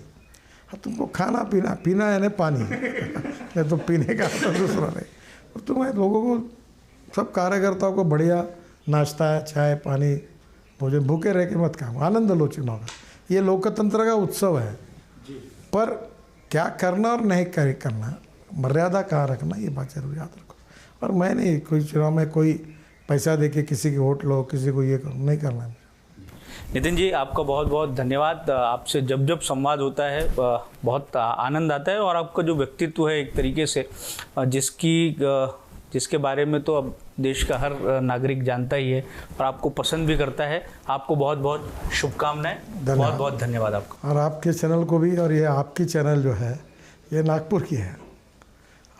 हाँ तुमको खाना पीना है ना पानी नहीं तो पीने का तो दूसरा नहीं। और तुम्हें लोगों को, सब कार्यकर्ताओं को बढ़िया नाश्ता है, चाय पानी भोजन, भूखे रह के मत खाओ, आनंद लो चुनाव का। ये लोकतंत्र का उत्सव है, पर क्या करना और नहीं करना, मर्यादा कहाँ रखना, ये बात जरूर याद रखो। और मैं नहीं कोई चुनाव में कोई पैसा दे के किसी की वोट लो, किसी को ये करो, नहीं करना है। नितिन जी, आपका बहुत बहुत धन्यवाद। आपसे जब जब संवाद होता है बहुत आनंद आता है, और आपका जो व्यक्तित्व है एक तरीके से जिसके बारे में तो अब देश का हर नागरिक जानता ही है और आपको पसंद भी करता है। आपको बहुत बहुत शुभकामनाएं, बहुत बहुत धन्यवाद आपका। और आपके चैनल को भी, और ये आपकी चैनल जो है ये नागपुर की है।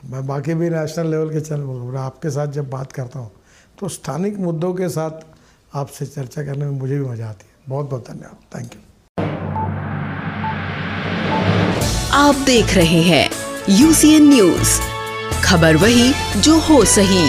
मैं बाकी भी नेशनल लेवल के चैनल बोल, आपके साथ जब बात करता हूँ तो स्थानिक मुद्दों के साथ आपसे चर्चा करने में मुझे भी मज़ा आती है। बहुत बहुत धन्यवाद, थैंक यू। आप देख रहे हैं UCN न्यूज़, खबर वही जो हो सही।